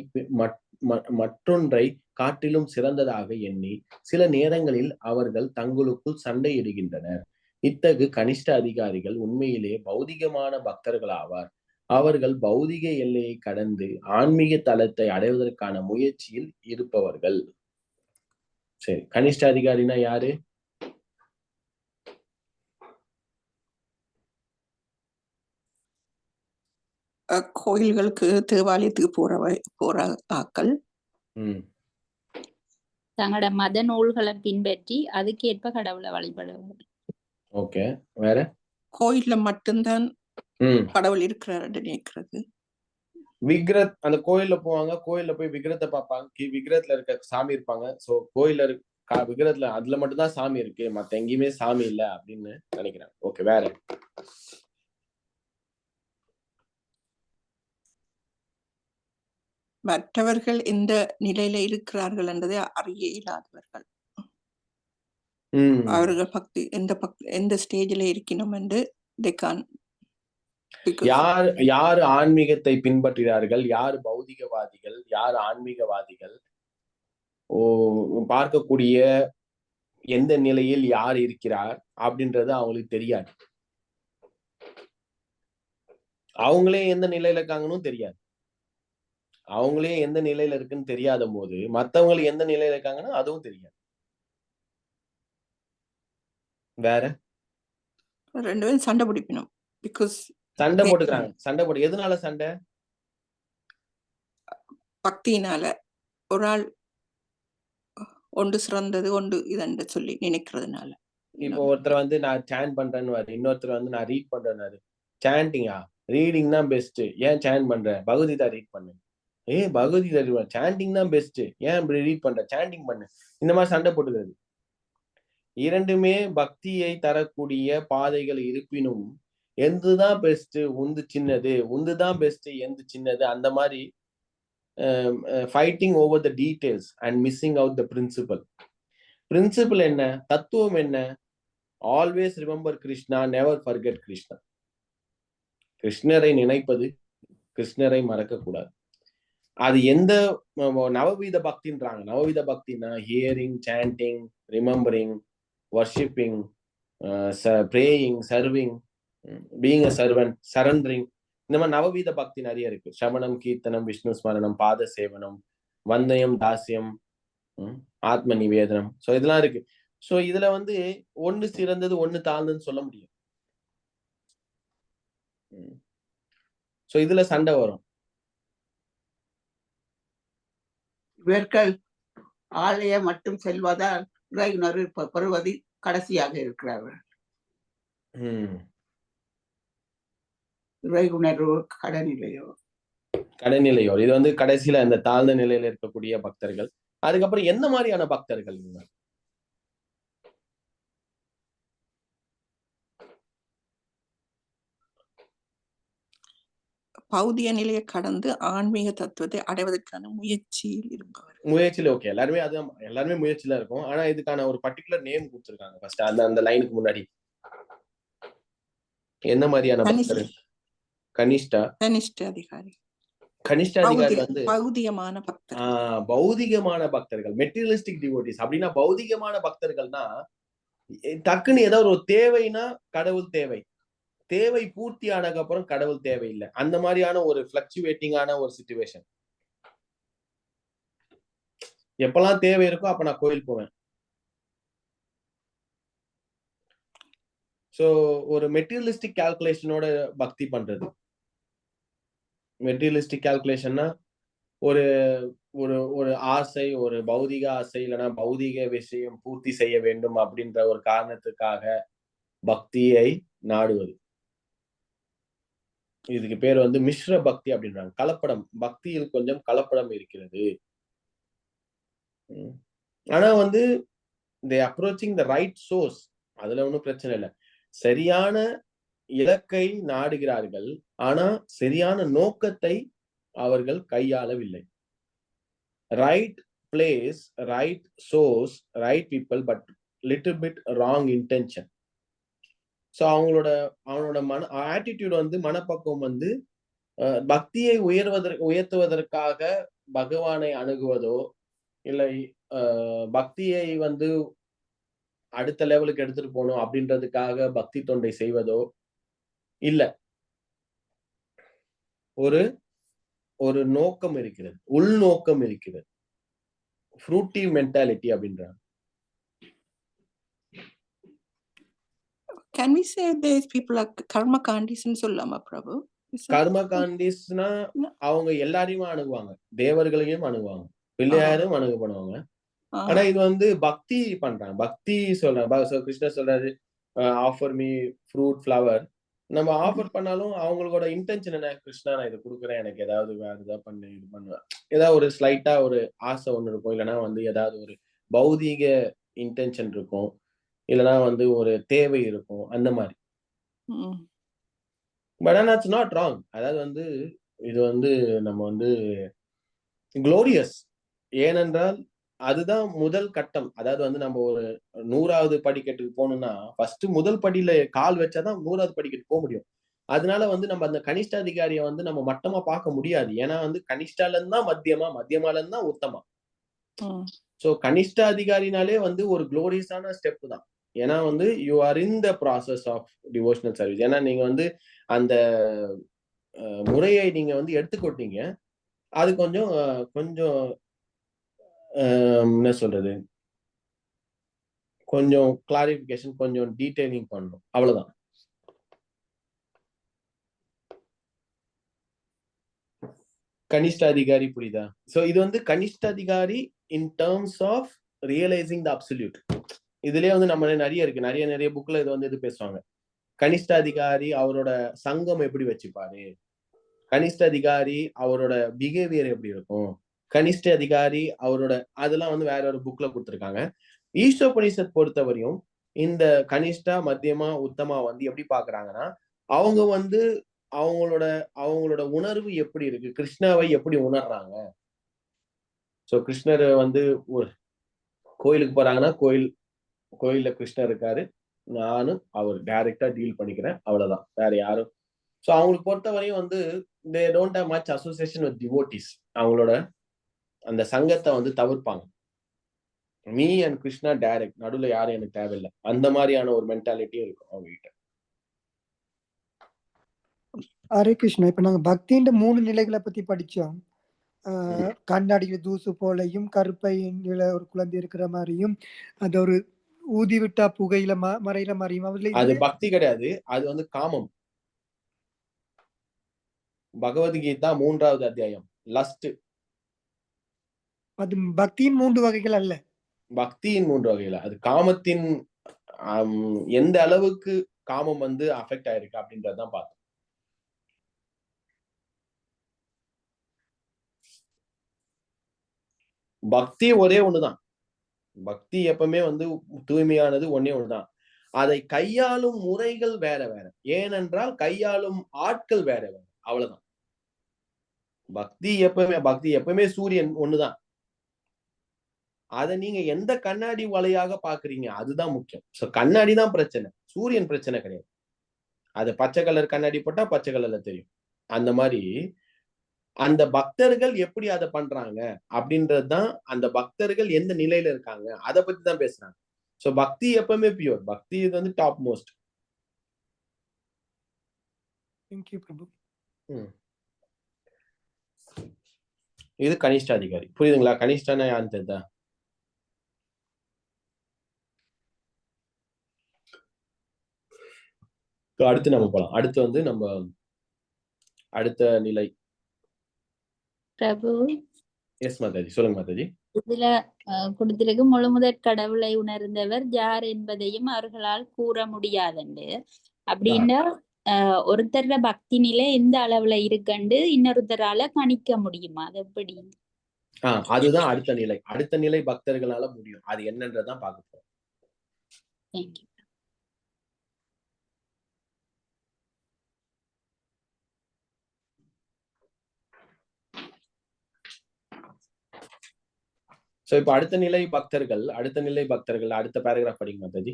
மற்றொன்றை காட்டிலும் சிறந்ததாக எண்ணி சில நேரங்களில் அவர்கள் தங்களுக்குள் சண்டையிடுகின்றனர். இத்தகு கனிஷ்ட அதிகாரிகள் உண்மையிலே பௌதிகமான பக்தர்கள் ஆவார். அவர்கள் பௌதிக எல்லையை கடந்து ஆன்மீக தளத்தை அடைவதற்கான முயற்சியில் இருப்பவர்கள். சரி, கனிஷ்ட அதிகாரினா யாரு? கோயில்களுக்கு தேவாலயத்துக்கு போற ஆக்கள் தங்களோட மத நூல்களை பின்பற்றி அதுக்கேற்ப கடவுளை வழிபடுவார். ஓகே, வேற? கோயில்ல மட்டும்தான் கடவுள் இருக்கிறாரு நினைக்கிறது. விக்கிரத் அந்த கோயில்ல போவாங்க, கோயில்ல போய் விக்கிரத்தை பார்ப்பாங்க, விக்கிரத்துல இருக்க சாமி இருப்பாங்க. சோ கோயில்ல இருக்க விக்கிரத்துல அதுல மட்டும்தான் சாமி இருக்கு, மத்த எங்கேயுமே சாமி இல்ல அப்படின்னு நினைக்கிறேன். ஓகே, வேற? மற்றவர்கள் எந்த நிலையில இருக்கிறார்கள் என்பதை அறிய இயலாதவர்கள். அவர்கள் எந்த ஸ்டேஜில இருக்கணும் என்று யார் ஆன்மீகத்தை பின்பற்றுகிறார்கள், யார் பௌதிகவாதிகள், யார் ஆன்மீகவாதிகள், பார்க்கக்கூடிய எந்த நிலையில் யார் இருக்கிறார் அப்படின்றது அவங்களுக்கு தெரியாது. அவங்களே எந்த நிலையில இருக்காங்கன்னு தெரியாது. அவங்களே எந்த நிலையில இருக்குன்னு தெரியாத போது மத்தவங்களுக்கு எந்த நிலையில இருக்காங்கன்னா அதுவும் தெரியாது. வேற? ரெண்டு பேரும் சண்டை பிடிக்கணும். பிகாஸ் சண்டை போட்டுக்கிறாங்க. சண்டை போட்டு எதனால சண்டை? பக்தியினால. ஒரு ஆள் ஒன்று சிறந்தது ஒன்று இதென்று சொல்லி நினைக்கிறதுனால. இப்போ ஒருத்தர் வந்து நான் சாண்ட் பண்றேன்னு, இன்னொருத்தர் வந்து நான் ரீட் பண்றேன்னாரு. சாண்டிங்கா? ரீடிங் தான் பெஸ்ட், ஏன் சாண்ட் பண்ற? பகவத்கீதா ரீட் பண்ணு. பகவத்கீதா சாண்டிங் தான் பெஸ்ட், ஏன் இப்படி ரீட் பண்ற? சாண்டிங் பண்ணு. இந்த மாதிரி சண்டை போட்டுக்கிறது. இரண்டுமே பக்தியை தரக்கூடிய பாதைகள் இருப்பினும் எந்துதான் பெஸ்ட், உந்து சின்னது, உந்துதான் பெஸ்ட், எந்து சின்னது, அந்த மாதிரி fighting over the details and missing out the principle. Principle என்ன? தத்துவம் என்ன? Always remember Krishna, never forget Krishna. கிருஷ்ணரை நினைப்பது, கிருஷ்ணரை மறக்க கூடாது. அது எந்த நவவீத பக்தின்றாங்க. நவவீத பக்தினா hearing, chanting, remembering, worshipping, praying, serving, being a servant, surrendering. இந்த மாதிரி நவவீத பக்தி நிறைய இருக்கு. சமணம், கீர்த்தனம், விஷ்ணு ஸ்மரணம், பாத சேவனம், வந்தயம், தாசியம், ஆத்ம நிவேதனம். சோ இதெல்லாம் இருக்கு. சோ இதுல வந்து ஒண்ணு சிறந்தது ஒண்ணு தாழ்ந்ததுன்னு சொல்ல முடியும். சோ இதுல சண்டை வரும். இவர்கள் ஆலயம் மட்டும் செல்வதால் இறையுணர்வு பெறுவது கடைசியாக இருக்கிறார்கள். இறையுணர்வு கடைநிலையோ இது வந்து கடைசியில இந்த தாழ்ந்த நிலையில இருக்கக்கூடிய பக்தர்கள். அதுக்கப்புறம் என்ன மாதிரியான பக்தர்கள்? பௌதிக நிலையை கடந்து ஆன்மீக தத்துவத்தை அடைவதற்கான முயற்சியில் இருப்பவர். முயற்சியில ஓகே, எல்லாருமே முயற்சியில இருக்கும். ஆனா இதுக்கான ஒரு பர்டிகுலர் நேம் கொடுத்திருக்காங்க ஃபர்ஸ்ட் அந்த லைனுக்கு முன்னாடி. என்ன மாதிரியான பக்தர்? கனிஷ்ட அதிகாரி. கனிஷ்ட அதிகாரி வந்து பௌதிகமான பக்தர்கள். பௌதிகமான பக்தர்கள், மெட்டீரியலிஸ்டிக் டிவோட்டிஸ். அப்படின்னா பௌதிகமான பக்தர்கள்னா டக்குன்னு ஏதாவது ஒரு தேவைனா கடவுள் தேவை, தேவை பூர்த்தி ஆனதுக்கு அப்புறம் கடவுள் தேவையில்லை. அந்த மாதிரியான ஒரு பிளக்சுவேட்டிங்கான ஒரு சிச்சுவேஷன். எப்பெல்லாம் தேவை இருக்கோ அப்ப நான் கோயில் போவேன். சோ ஒரு மெட்டீரியலிஸ்டிக் கால்குலேஷனோட பக்தி பண்றது. மெட்டீரியலிஸ்டிக் கால்குலேஷன்னா ஒரு ஒரு ஒரு ஆசை, ஒரு பௌதிக ஆசை இல்லைன்னா பௌதிக விஷயம் பூர்த்தி செய்ய வேண்டும் அப்படின்ற ஒரு காரணத்துக்காக பக்தியை நாடுவது. இதுக்கு பேர் வந்து மிஸ்ர பக்தி அப்படின்றாங்க. கலப்படம், பக்தியில் கொஞ்சம் கலப்படம் இருக்கிறது. ஆனா வந்து they approaching the right source, அதுல ஒன்றும் பிரச்சனை இல்லை. சரியான இலக்கை நாடுகிறார்கள், ஆனா சரியான நோக்கத்தை அவர்கள் கையாளவில்லை. Right place, right source, right people, but little bit wrong intention. So அவனோட ஆட்டிடியூட் வந்து, மனப்பக்குவம் வந்து பக்தியை உயர்த்துவதற்காக பகவானை அணுகுவதோ இல்லை பக்தியை வந்து அடுத்த லெவலுக்கு எடுத்துட்டு போகணும் அப்படின்றதுக்காக பக்தி தொண்டை செய்வதோ இல்ல. ஒரு ஒரு நோக்கம் இருக்கிறது, உள்நோக்கம் இருக்கிறது. ஃப்ரூட்டிவ் மென்டாலிட்டி அப்படின்றாங்க. Can we say these people are karma kandis ன்னு சொல்லலாமா பிரபு? கர்ம காண்டிஸ்னா அவங்க எல்லாரையுமே அணுகுவாங்க, தேவர்களையும் அணுகுவாங்க, பிள்ளையாரும் அணுகுப்படுவாங்க. ஆனா இது வந்து பக்தி பண்றாங்க, பக்தி சொல்றாங்க. கிருஷ்ணர் சொல்றாரு ஆஃபர் மீ ஃப்ரூட் ஃப்ளவர். நம்ம ஆஃபர் பண்ணாலும் அவங்களோட இன்டென்ஷன் என்ன? கிருஷ்ணா நான் இதை கொடுக்குறேன், எனக்கு ஏதாவது வேற ஏதாவது பண்ணு, இது பண்ணுவேன், ஏதாவது ஒரு ஸ்லைட்டா ஒரு ஆசை ஒண்ணு இருக்கும், இல்லைன்னா வந்து ஏதாவது ஒரு பௌதீக இன்டென்ஷன் இருக்கும், இல்லைன்னா வந்து ஒரு தேவை இருக்கும், அந்த மாதிரி. பட் ஆனா இட்ஸ் நாட் ராங். அதாவது வந்து இது வந்து நம்ம வந்து குளோரியஸ். ஏனென்றால் அதுதான் முதல் கட்டம். அதாவது வந்து நம்ம ஒரு 100வது படிக்கட்டுக்கு போகணும்னா ஃபர்ஸ்ட் முதல் படியில கால் வச்சாதான் 100வது படிக்கட்டு போக முடியும். அதனால வந்து நம்ம அந்த கனிஷ்டாதிகாரியை வந்து நம்ம மட்டமா பார்க்க முடியாது. ஏன்னா வந்து கனிஷ்டால இருந்தா மத்தியமா, மத்தியமால இருந்தா உத்தமா. சோ கனிஷ்டாதிகாரினாலே வந்து ஒரு குளோரியஸான ஸ்டெப் தான். ஏன்னா வந்து you are in the process of devotional service. ஏன்னா நீங்க வந்து அந்த முறையை நீங்க வந்து எடுத்துக்கொட்டீங்க. அது கொஞ்சம் கொஞ்சம் என்ன சொல்றது, கொஞ்சம் கிளாரிபிகேஷன், கொஞ்சம் டீடைலிங் பண்ணணும், அவ்வளவுதான். கனிஷ்ட அதிகாரி புரியுதா? சோ இது வந்து கனிஷ்ட அதிகாரி in terms of realising the absolute. இதுலயே வந்து நம்ம நிறைய இருக்கு, நிறைய புக்ல இது வந்து இது பேசுவாங்க. கனிஷ்ட அதிகாரி அவரோட சங்கம் எப்படி வச்சுப்பாரு, கனிஷ்ட அதிகாரி அவரோட பிஹேவியர் எப்படி இருக்கும், கனிஷ்ட அதிகாரி அவரோட, அதெல்லாம் வந்து வேற ஒரு புக்ல கொடுத்துருக்காங்க. ஈஸ்வரோபனிஷத் பொறுத்தவரையும் இந்த கனிஷ்டா, மத்தியமா, உத்தமா வந்து எப்படி பாக்குறாங்கன்னா, அவங்க வந்து அவங்களோட உணர்வு எப்படி இருக்கு, கிருஷ்ணாவை எப்படி உணர்றாங்க. சோ கிருஷ்ணர் வந்து ஒரு கோயிலுக்கு போறாங்கன்னா கோயில்ல கிருஷ்ணர் இருக்காரு, நானும் அவர் டைரக்டா டீல் பண்ணிக்கிறேன், அவ்வளவுதான், வேற யாரும். சோ அவங்களுக்கு பொறுத்தவரையும் வந்து they don't have much association with devotees. அவங்களோட அந்த சங்கத்தை வந்து தவிர்ப்பாங்க. மீ அண்ட் கிருஷ்ணா டைரக்ட், நடுவுல யாரும் எனக்கு தேவையில்லை, அந்த மாதிரியான ஒரு மென்டாலிட்டியும் இருக்கும் அவங்க கிட்ட. ஹரே கிருஷ்ணா. இப்ப நாங்க பக்தின்ற 3 நிலைகளை பத்தி படிச்சோம். கண்ணாடியில் தூசு போலையும், கருப்பையில ஒரு குழந்தை இருக்கிற மாதிரியும், அது ஒரு ஊதி விட்டா புகையில மறையிற மாதிரியும். அது பக்தி கிடையாது, அது வந்து காமம். பகவத்கீதா 3வது அத்தியாயம் லஸ்ட். அது பக்தியின் 3 வகைகள் அல்ல. பக்தியின் 3 வகைகள், அது காமத்தின் எந்த அளவுக்கு காமம் வந்து அஃபெக்ட் ஆயிருக்கு அப்படின்றதான் பார்த்தோம். பக்தி ஒரே ஒண்ணுதான். பக்தி எப்பவுமே வந்து தூய்மையானது ஒன்னே ஒண்ணுதான். அதை கையாளும் முறைகள் வேற வேற, ஏனென்றால் கையாளும் ஆட்கள் வேற வேற, அவ்வளவுதான். பக்தி எப்பவுமே சூரியன் ஒண்ணுதான். அதை நீங்க எந்த கண்ணாடி வலையாக பாக்குறீங்க அதுதான் முக்கியம். சோ கண்ணாடி தான் பிரச்சனை, சூரியன் பிரச்சனை கிடையாது. அது பச்சை கலர் கண்ணாடி போட்டா பச்சை கலர்ல தெரியும். அந்த மாதிரி அந்த பக்தர்கள் எப்படி அதை பண்றாங்க அப்படின்றதுதான், அந்த பக்தர்கள் எந்த நிலையில இருக்காங்க அதை பத்தி தான் பேசுறாங்க. சோ பக்தி எப்பவுமே பியூர், பக்தி இது வந்து டாப் மோஸ்ட். இது கனிஷ்ட அதிகாரி. புரியுதுங்களா? கனிஷ்டனா யாருன்னு தெரியுதா? அடுத்து நம்ம போலாம். அடுத்து வந்து நம்ம அடுத்த நிலை பிரபு எஸ் மாதாஜி, சொல்லுங்க மாதாஜி. இதுல கொடுத்திருக்கு முழுமுதற் கடவுளை உணர்ந்தவர் யார் என்பதையும் அவர்களால் கூற முடியாதுண்டு. அப்படின்னா ஒருத்தர பக்தி நிலை எந்த அளவுல இருக்குண்டு இன்னொருத்தரால கணிக்க முடியுமா? அது எப்படி? அதுதான் அடுத்த நிலை. அடுத்த நிலை பக்தர்களால முடியும். அது என்னன்றதான் பார்க்க போறோம். தேங்க்யூ. சோ இப்ப அடுத்த நிலை பக்தர்கள் அடுத்த பேராகிராஃப் படிங்க மாதாஜி.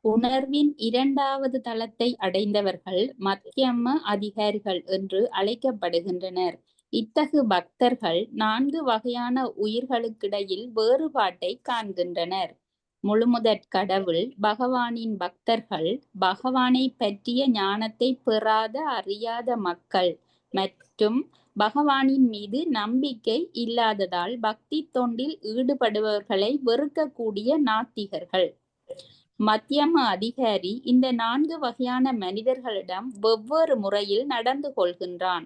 உணர்வின் இரண்டாவது தளத்தை அடைந்தவர்கள் மத்தியம அதிகாரிகள் என்று அழைக்கப்படுகின்றனர். இத்தகு பக்தர்கள் 4 வகையான உயிர்களுக்கிடையில் வேறுபாட்டை காண்கின்றனர். முழுமுதற் கடவுள் பகவானின் பக்தர்கள் பகவானை பற்றிய ஞானத்தை பெறாத அறியாத மக்கள் மற்றும் பகவானின் மீது நம்பிக்கை இல்லாததால் பக்தி தொண்டில் ஈடுபடுபவர்களை வெறுக்கக்கூடிய நாத்திகர்கள். மத்தியம அதிகாரி இந்த 4 வகையான மனிதர்களிடம் வெவ்வேறு முறையில் நடந்து கொள்கின்றான்.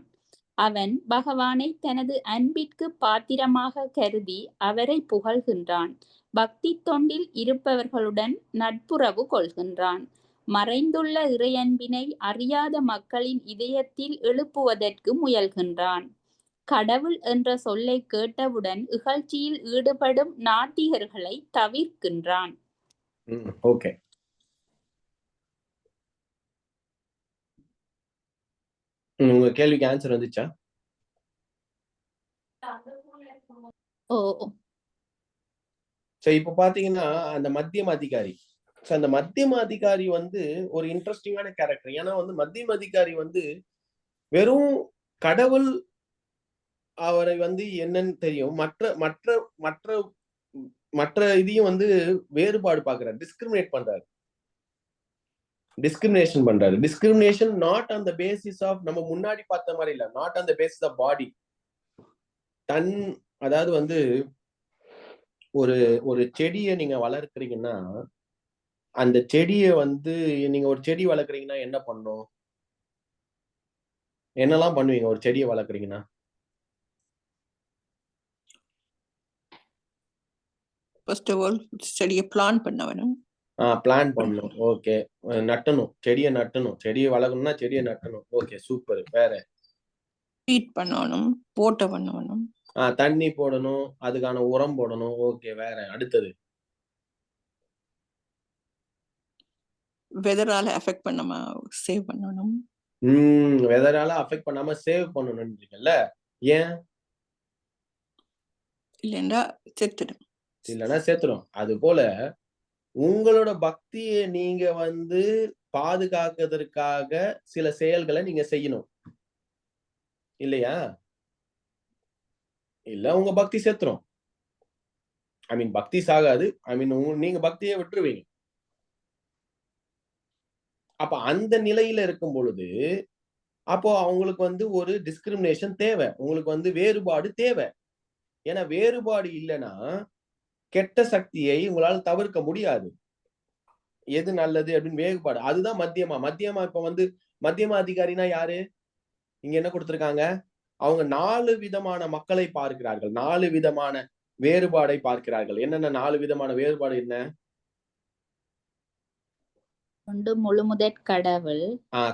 அவன் பகவானை தனது அன்பிற்கு பாத்திரமாக கருதி அவரை புகழ்கின்றான். பக்தி தொண்டில் இருப்பவர்களுடன் நட்புறவு கொள்கின்றான். மறைந்துள்ள இறையன்பினை அறியாத மக்களின் இதயத்தில் எழுப்புவதற்கு முயல்கின்றான். கடவுள் என்ற சொல்லை கேட்டவுடன் இகழ்ச்சியில் ஈடுபடும் நாத்திகர்களை தவிர்க்கின்றான். ஓகே. உங்க கேள்விக்கு ஆன்சர் வந்துச்சா? சோ இப்ப பாத்தீங்கன்னா அந்த மத்தியம அதிகாரி, அந்த மத்தியம அதிகாரி ஒரு இன்ட்ரெஸ்டிங்கான கேரக்டர். ஏன்னா மத்தியம அதிகாரி வெறும் கடவுள் அவரை என்னன்னு தெரியும், மற்ற மற்ற மற்ற மற்ற இதையும் வேறுபாடு பாக்குறாரு, டிஸ்கிரிமினேஷன் பண்றாரு. Discrimination not on the basis of, நம்ம முன்னாடி பார்த்த மாதிரி இல்ல, not on the basis of body. அதாவது ஒரு ஒரு செடியை நீங்க வளர்க்குறீங்கன்னா, அந்த செடியை நீங்க ஒரு செடி வளர்க்குறீங்கன்னா என்ன பண்ணும்? என்னெல்லாம் பண்ணுவீங்க ஒரு செடியை வளர்க்குறீங்கன்னா? ஃபர்ஸ்ட் ஆஃப் ஆல் செடியை பிளான் பண்ண வேணும். பிளான் பண்ணணும். ஓகே. நட்டணும், செடியை நட்டணும். செடியை வளர்க்கணும்னா செடியை நட்டணும். Okay, super. வேற? ட்ரீட் பண்ணணும், போட்ட பண்ணணும். தண்ணி போடணும், அதுக்கான உரம் போடணும். ஓகே, வேற? அடுத்தது? வெதரால அஃபெக்ட் பண்ணாம சேவ் பண்ணணும். வெதரால அஃபெக்ட் பண்ணாம சேவ் பண்ணணும்ன்றீங்கல்ல, ஏன்? இல்லைன்னா செத்துடும். அது போல உங்களோட பக்தியை நீங்க பாதுகாக்கிறதுக்காக சில செயல்களை நீங்க செய்யணும் இல்லையா? இல்ல உங்க பக்தி செத்துரும். பக்தி சாகாது. நீங்க பக்தியை விட்டுருவீங்க. அப்ப அந்த நிலையில இருக்கும் பொழுது அப்போ அவங்களுக்கு ஒரு டிஸ்கிரிமினேஷன் தேவை, உங்களுக்கு வேறுபாடு தேவை. ஏன்னா வேறுபாடு இல்லைன்னா கெட்ட சக்தியை உங்களால் தவிர்க்க முடியாது. எது நல்லது அப்படின்னு வேறுபாடு, அதுதான் மத்தியமா. இப்ப மத்தியமா அதிகாரினா யாரு? இங்க என்ன கொடுத்திருக்காங்க? அவங்க 4 விதமான மக்களை பார்க்கிறார்கள், 4 விதமான வேறுபாடை பார்க்கிறார்கள். என்னென்ன 4 விதமான வேறுபாடு? என்ன? முழுமுதற் கடவுள்.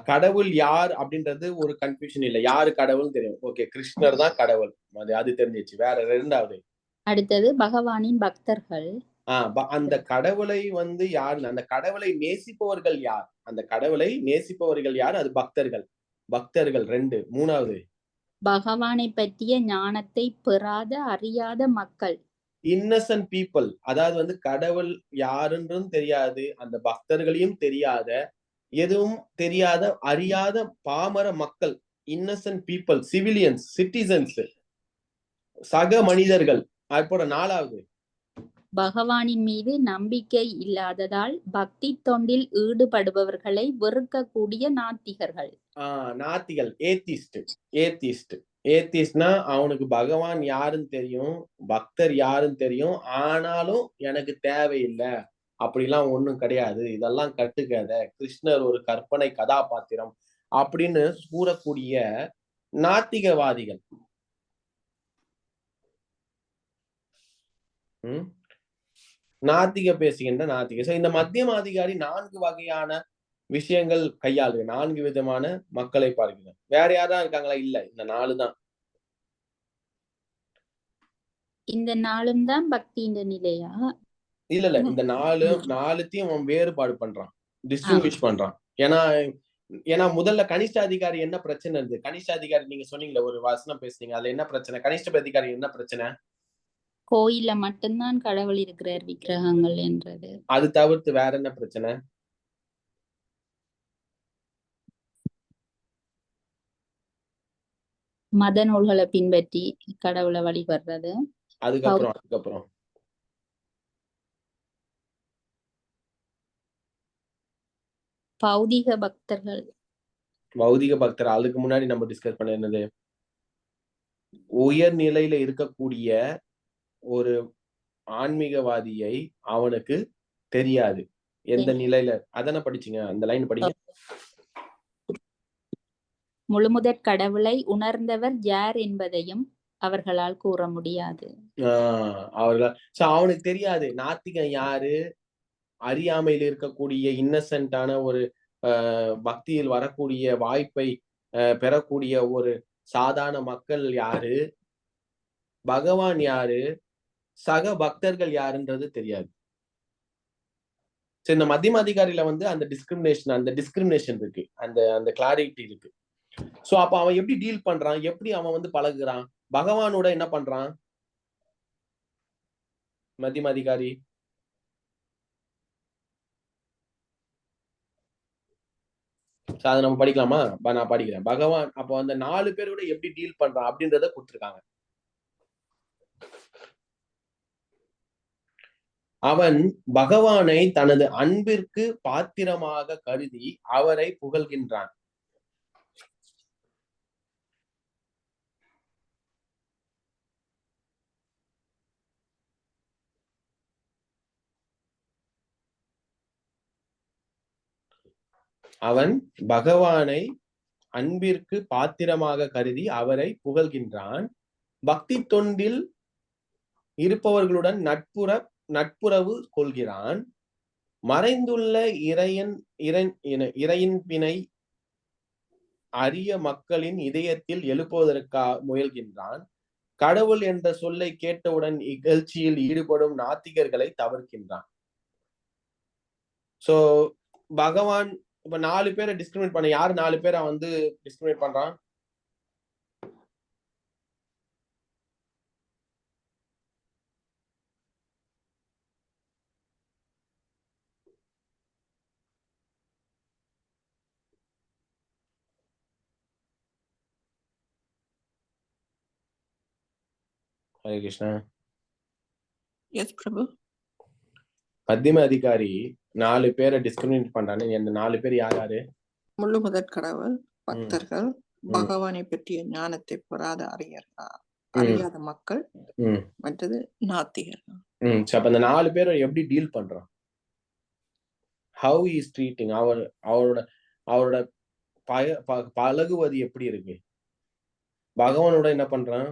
கடவுள் யார் அப்படின்றது ஒரு கன்ஃபியூஷன் இல்ல. யாரு கடவுள் தெரியும். ஓகே, கிருஷ்ணர் தான் கடவுள், அது தெரிஞ்சிச்சு. வேற? ரெண்டாவது? அடுத்தது பகவானின் பக்தர்கள். அந்த கடவுளை யார்? அந்த கடவுளை நேசிப்பவர்கள் யார்? அந்த கடவுளை நேசிப்பவர்கள் யார்? அது பக்தர்கள். 2. மூணாவது? பகவானை பற்றிய ஞானத்தை பெறாத அறியாத மக்கள், இன்னசென்ட் பீப்புள். அதாவது கடவுள் யாருன்றும் தெரியாது, அந்த பக்தர்களையும் தெரியாத, எதுவும் தெரியாத அறியாத பாமர மக்கள், இன்னசென்ட் பீப்புள், சிவிலியன்ஸ், சிட்டிசன்ஸ், சக மனிதர்கள். அப்புறம் 4வது? பகவானின் மீது நம்பிக்கை இல்லாததால் பக்தி தொண்டில் ஈடுபடுபவர்களை வெறுக்கக்கூடிய நாத்திகர்கள். நாத்திகள், ஏத்திஸ்ட்னா அவனுக்கு பகவான் யாருன்னு தெரியும், பக்தர் யாருன்னு தெரியும், ஆனாலும் எனக்கு தேவையில்லை, அப்படிலாம் ஒண்ணும் கிடையாது, இதெல்லாம் கட்டுக்கதை, கிருஷ்ணர் ஒரு கற்பனை கதாபாத்திரம் அப்படின்னு கூறக்கூடிய நாத்திகவாதிகள். நாத்திக பேசுகின்ற நாத்திக. சோ இந்த மத்தியம அதிகாரி 4 வகையான விஷயங்கள் கையாளு, 4 விதமான மக்களை பார்க்கிறார். வேற யாரா இருக்காங்களா? இல்ல, இந்த 4 தான். இந்த நாளும் தான் பக்தியின் நிலையா? இல்ல இந்த 4த்தையும் அவன் வேறுபாடு பண்றான், டிஸ்டிங்விஷ் பண்றான். ஏன்னா முதல்ல கனிஷ்ட அதிகாரி என்ன பிரச்சனை இருந்து? கனிஷ்ட அதிகாரி நீங்க சொன்னீங்களே, ஒரு வசனம் பேசுனீங்க, அதுல என்ன பிரச்சனை? கனிஷ்ட அதிகாரி என்ன பிரச்சனை? கோயில்ல மட்டும்தான் கடவுள் இருக்கிறார், விக்கிரகங்கள் என்றது. அது தவிர்த்து வேற என்ன பிரச்சனை? மத நூல்களை பின்பற்றி கடவுளை வழிபடுறது. அதுக்கப்புறம் பௌதிக பக்தர்கள். பௌதிக பக்தர். அதுக்கு முன்னாடி நம்ம டிஸ்கஸ் பண்ண என்னது? உயர் நிலையில இருக்கக்கூடிய ஒரு ஆன்மீகவாதியை அவனுக்கு தெரியாது எந்த நிலையில. அதான படிச்சீங்க, அந்த லைன் படிங்க. முழுமுதற் கடவுளை உணர்ந்தவர் யார் என்பதையும் அவர்களால் கூற முடியாது. அவனுக்கு தெரியாது நாத்திகன் யாரு, அறியாமையில் இருக்கக்கூடிய இன்னசென்டான ஒரு பக்தியில் வரக்கூடிய வாய்ப்பை பெறக்கூடிய ஒரு சாதாரண மக்கள் யாரு, பகவான் யாரு, சக பக்தர்கள் யாருன்றது தெரியாது. சரி, இந்த மத்தியம அதிகாரியில அந்த டிஸ்கிரிமினேஷன் இருக்கு, அந்த கிளாரிட்டி இருக்கு. சோ அப்ப அவன் எப்படி டீல் பண்றான், எப்படி அவன் பழகுறான், பகவானோட என்ன பண்றான் மத்தியம அதிகாரி? அதை நம்ம படிக்கலாமா? நான் படிக்கிறேன். பகவான் அப்போ அந்த 4 பேரோட எப்படி டீல் பண்றான் அப்படின்றத கொடுத்திருக்காங்க. அவன் பகவானை தனது அன்பிற்கு பாத்திரமாக கருதி அவரை புகழ்கின்றான். அவன் பகவானை அன்பிற்கு பாத்திரமாக கருதி அவரை புகழ்கின்றான். பக்தி தொண்டில் இருப்பவர்களுடன் நட்புறவு கொள்கிறான். மறைந்துள்ள இறையின்பினை அரிய மக்களின் இதயத்தில் எழுப்புவதற்காக முயல்கின்றான். கடவுள் என்ற சொல்லை கேட்டவுடன் இகழ்ச்சியில் ஈடுபடும் நாத்திகர்களை தவிர்க்கின்றான். சோ பகவான் இப்ப 4 பேரை டிஸ்கிரிமினேட் பண்ண, யாரு 4 பேரை டிஸ்கிரிமினேட் பண்றான்? ஹரே கிருஷ்ணா. எஸ் பிரபு. மத்தியம அதிகாரி 4 பேரை டிஸ்கிரிமினேட் பண்றானே, அந்த 4 பேர் யாரு? முழு முதற் கடவுள், பக்தர்கள், பகவானை பற்றிய ஞானத்தை பெறாத அறியாத மக்கள், மற்றது நாத்திகர்கள். அப்ப அந்த 4 பேரை எப்படி டீல் பண்றான்? ஹவ் இஸ் ட்ரீட்டிங், அவரோட பழகுவது எப்படி இருக்கு? பகவானோட என்ன பண்றான்,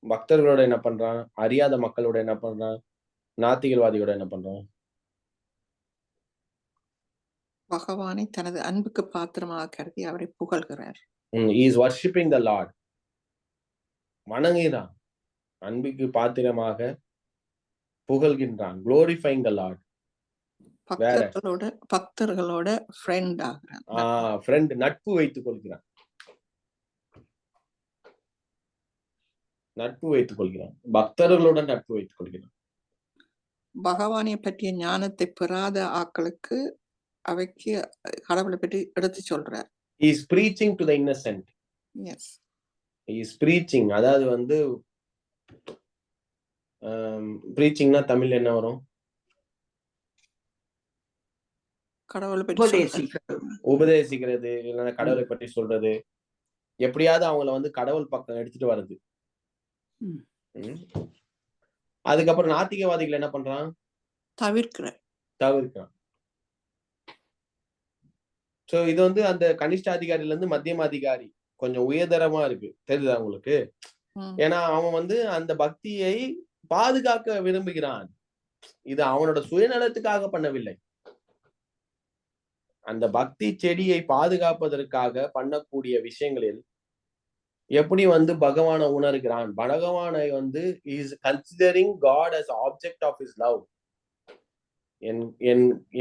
பக்தர்களோட என்ன பண்றான், அறியாத மக்களோட என்ன பண்றான், நாத்திகவாதியோட என்ன பண்றான்? பகவானை தனது அன்புக்கு பாத்திரமாக கருதி அவரை புகழ்கிறார். He is worshipping the Lord. வணங்குகிறான், அன்புக்கு பாத்திரமாக புகழ்கின்றான், glorifying the Lord. பக்தர்களோட ஃப்ரெண்ட் ஆகிறான். ஃப்ரெண்ட், நட்பு வைத்துக் கொள்கிறான், பக்தர்களோட நட்பு வைத்துக் கொள்கிறான். பகவானை பற்றிய ஞானத்தை பெறாத ஆக்களுக்கு அவைக்கு கடவுளை பற்றி எடுத்து சொல்றார். He is preaching to the innocent. Yes. He is preaching. அதாவது preachingனா தமிழ்ல என்ன வரும்? கடவுளை பற்றி உபதேசிக்கிறது, இல்லைன்னா கடவுளை பற்றி சொல்றது, எப்படியாவது அவங்கள கடவுள் பக்கம் எடுத்துட்டு வர்றது. அதுக்கப்புறம் நாத்திகவாதிகள் என்ன பண்றான்? தவிர்க்கிறான். சோ இது அந்த கனிஷ்ட அதிகாரில இருந்து மத்தியம அதிகாரி கொஞ்சம் உயர்தரமா இருக்கு. தெரியுதா உங்களுக்கு? ஏன்னா அவன் வந்து அந்த பக்தியை பாதுகாக்க விரும்புகிறான். இது அவனோட சுயநலத்துக்காக பண்ணவில்லை. அந்த பக்தி செடியை பாதுகாப்பதற்காக பண்ணக்கூடிய விஷயங்களில் எப்படி வந்து பகவானை உணர்கிறான்? பகவானை வந்து is considering god as object of his love.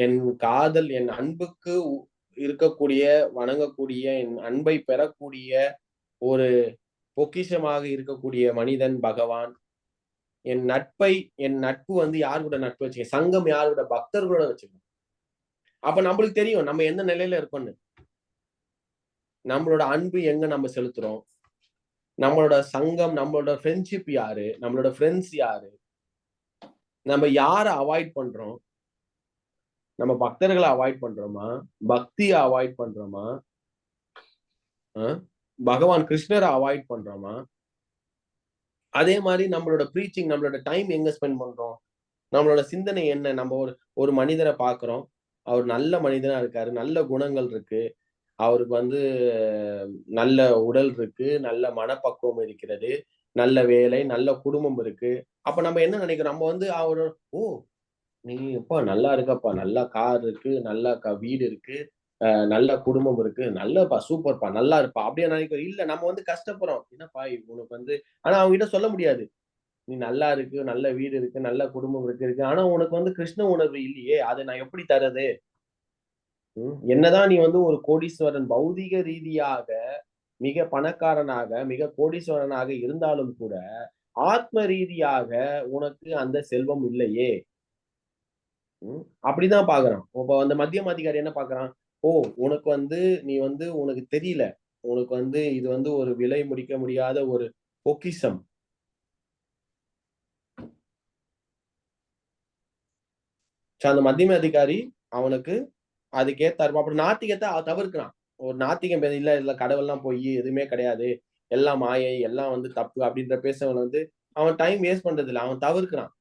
என் காதல், என் அன்புக்கு இருக்கக்கூடிய, வணங்கக்கூடிய, என் அன்பை பெறக்கூடிய ஒரு பொக்கிஷமாக இருக்கக்கூடிய மனிதன் பகவான். என் நட்பு வந்து யார் கூட நட்பு வச்சுக்க, சங்கம் யாரோட, பக்தர்களோட வச்சுக்கணும். அப்ப நம்மளுக்கு தெரியும் நம்ம எந்த நிலையில இருக்கோம்னு. நம்மளோட அன்பு எங்க நம்ம செலுத்துறோம், நம்மளோட சங்கம், நம்மளோட ஃப்ரெண்ட்ஷிப் யாரு, நம்மளோட ஃப்ரெண்ட்ஸ் யாரு, நம்ம யாரை அவாய்ட் பண்றோம், நம்ம பக்தர்களை அவாய்ட் பண்றோமா, பக்தியை அவாய்ட் பண்றோமா, பகவான் கிருஷ்ணரை அவாய்ட் பண்றோமா? அதே மாதிரி நம்மளோட ப்ரீச்சிங், நம்மளோட டைம் எங்க ஸ்பெண்ட் பண்றோம், நம்மளோட சிந்தனை என்ன? நம்ம ஒரு மனிதரை பாக்குறோம், அவர் நல்ல மனிதனா இருக்காரு, நல்ல குணங்கள் இருக்கு, அவருக்கு வந்து நல்ல உடல் இருக்கு, நல்ல மனப்பக்குவம் இருக்கிறது, நல்ல வேலை, நல்ல குடும்பம் இருக்கு. அப்ப நம்ம என்ன நினைக்கிறோம்? நம்ம வந்து நீ எப்பா நல்லா இருக்கப்பா, நல்ல கார் இருக்கு, நல்ல வீடு இருக்கு, நல்ல குடும்பம் இருக்கு, நல்லப்பா, சூப்பர்ப்பா, நல்லா இருப்பா அப்படியே நினைக்கிறோம். இல்ல, நம்ம வந்து கஷ்டப்படுறோம். என்னப்பா உனக்கு வந்து, ஆனா அவங்க கிட்ட சொல்ல முடியாது. நீ நல்லா இருக்கு, நல்ல வீடு இருக்கு, நல்ல குடும்பம் இருக்கு, ஆனா உனக்கு வந்து கிருஷ்ண உணர்வு இல்லையே, அதை நான் எப்படி தரது? என்னதான் நீ வந்து ஒரு கோடீஸ்வரன், பௌதிக ரீதியாக மிக பணக்காரனாக, மிக கோடீஸ்வரனாக இருந்தாலும் கூட ஆத்ம ரீதியாக உனக்கு அந்த செல்வம் இல்லையே. அப்படிதான் பாக்குறான். இப்ப அந்த மத்தியம அதிகாரி என்ன பாக்குறான்? உனக்கு வந்து நீ வந்து உனக்கு தெரியல, உனக்கு வந்து இது வந்து ஒரு விலை முடிக்க முடியாத ஒரு பொக்கிஷம். அந்த மத்தியம அதிகாரி அவனுக்கு அதுக்கேத்தாரு. அப்புறம் நாத்திகத்தை தவிர்க்கிறான். ஒரு நாத்திகம் இல்ல கடவுள்லாம் போய் எதுவுமே கிடையாது, எல்லாம் மாயை, எல்லாம் வந்து தப்பு அப்படின்ற பேசவன் வந்து அவன் டைம் வேஸ்ட் பண்றது இல்லை, அவன் தவிர்க்கிறான்.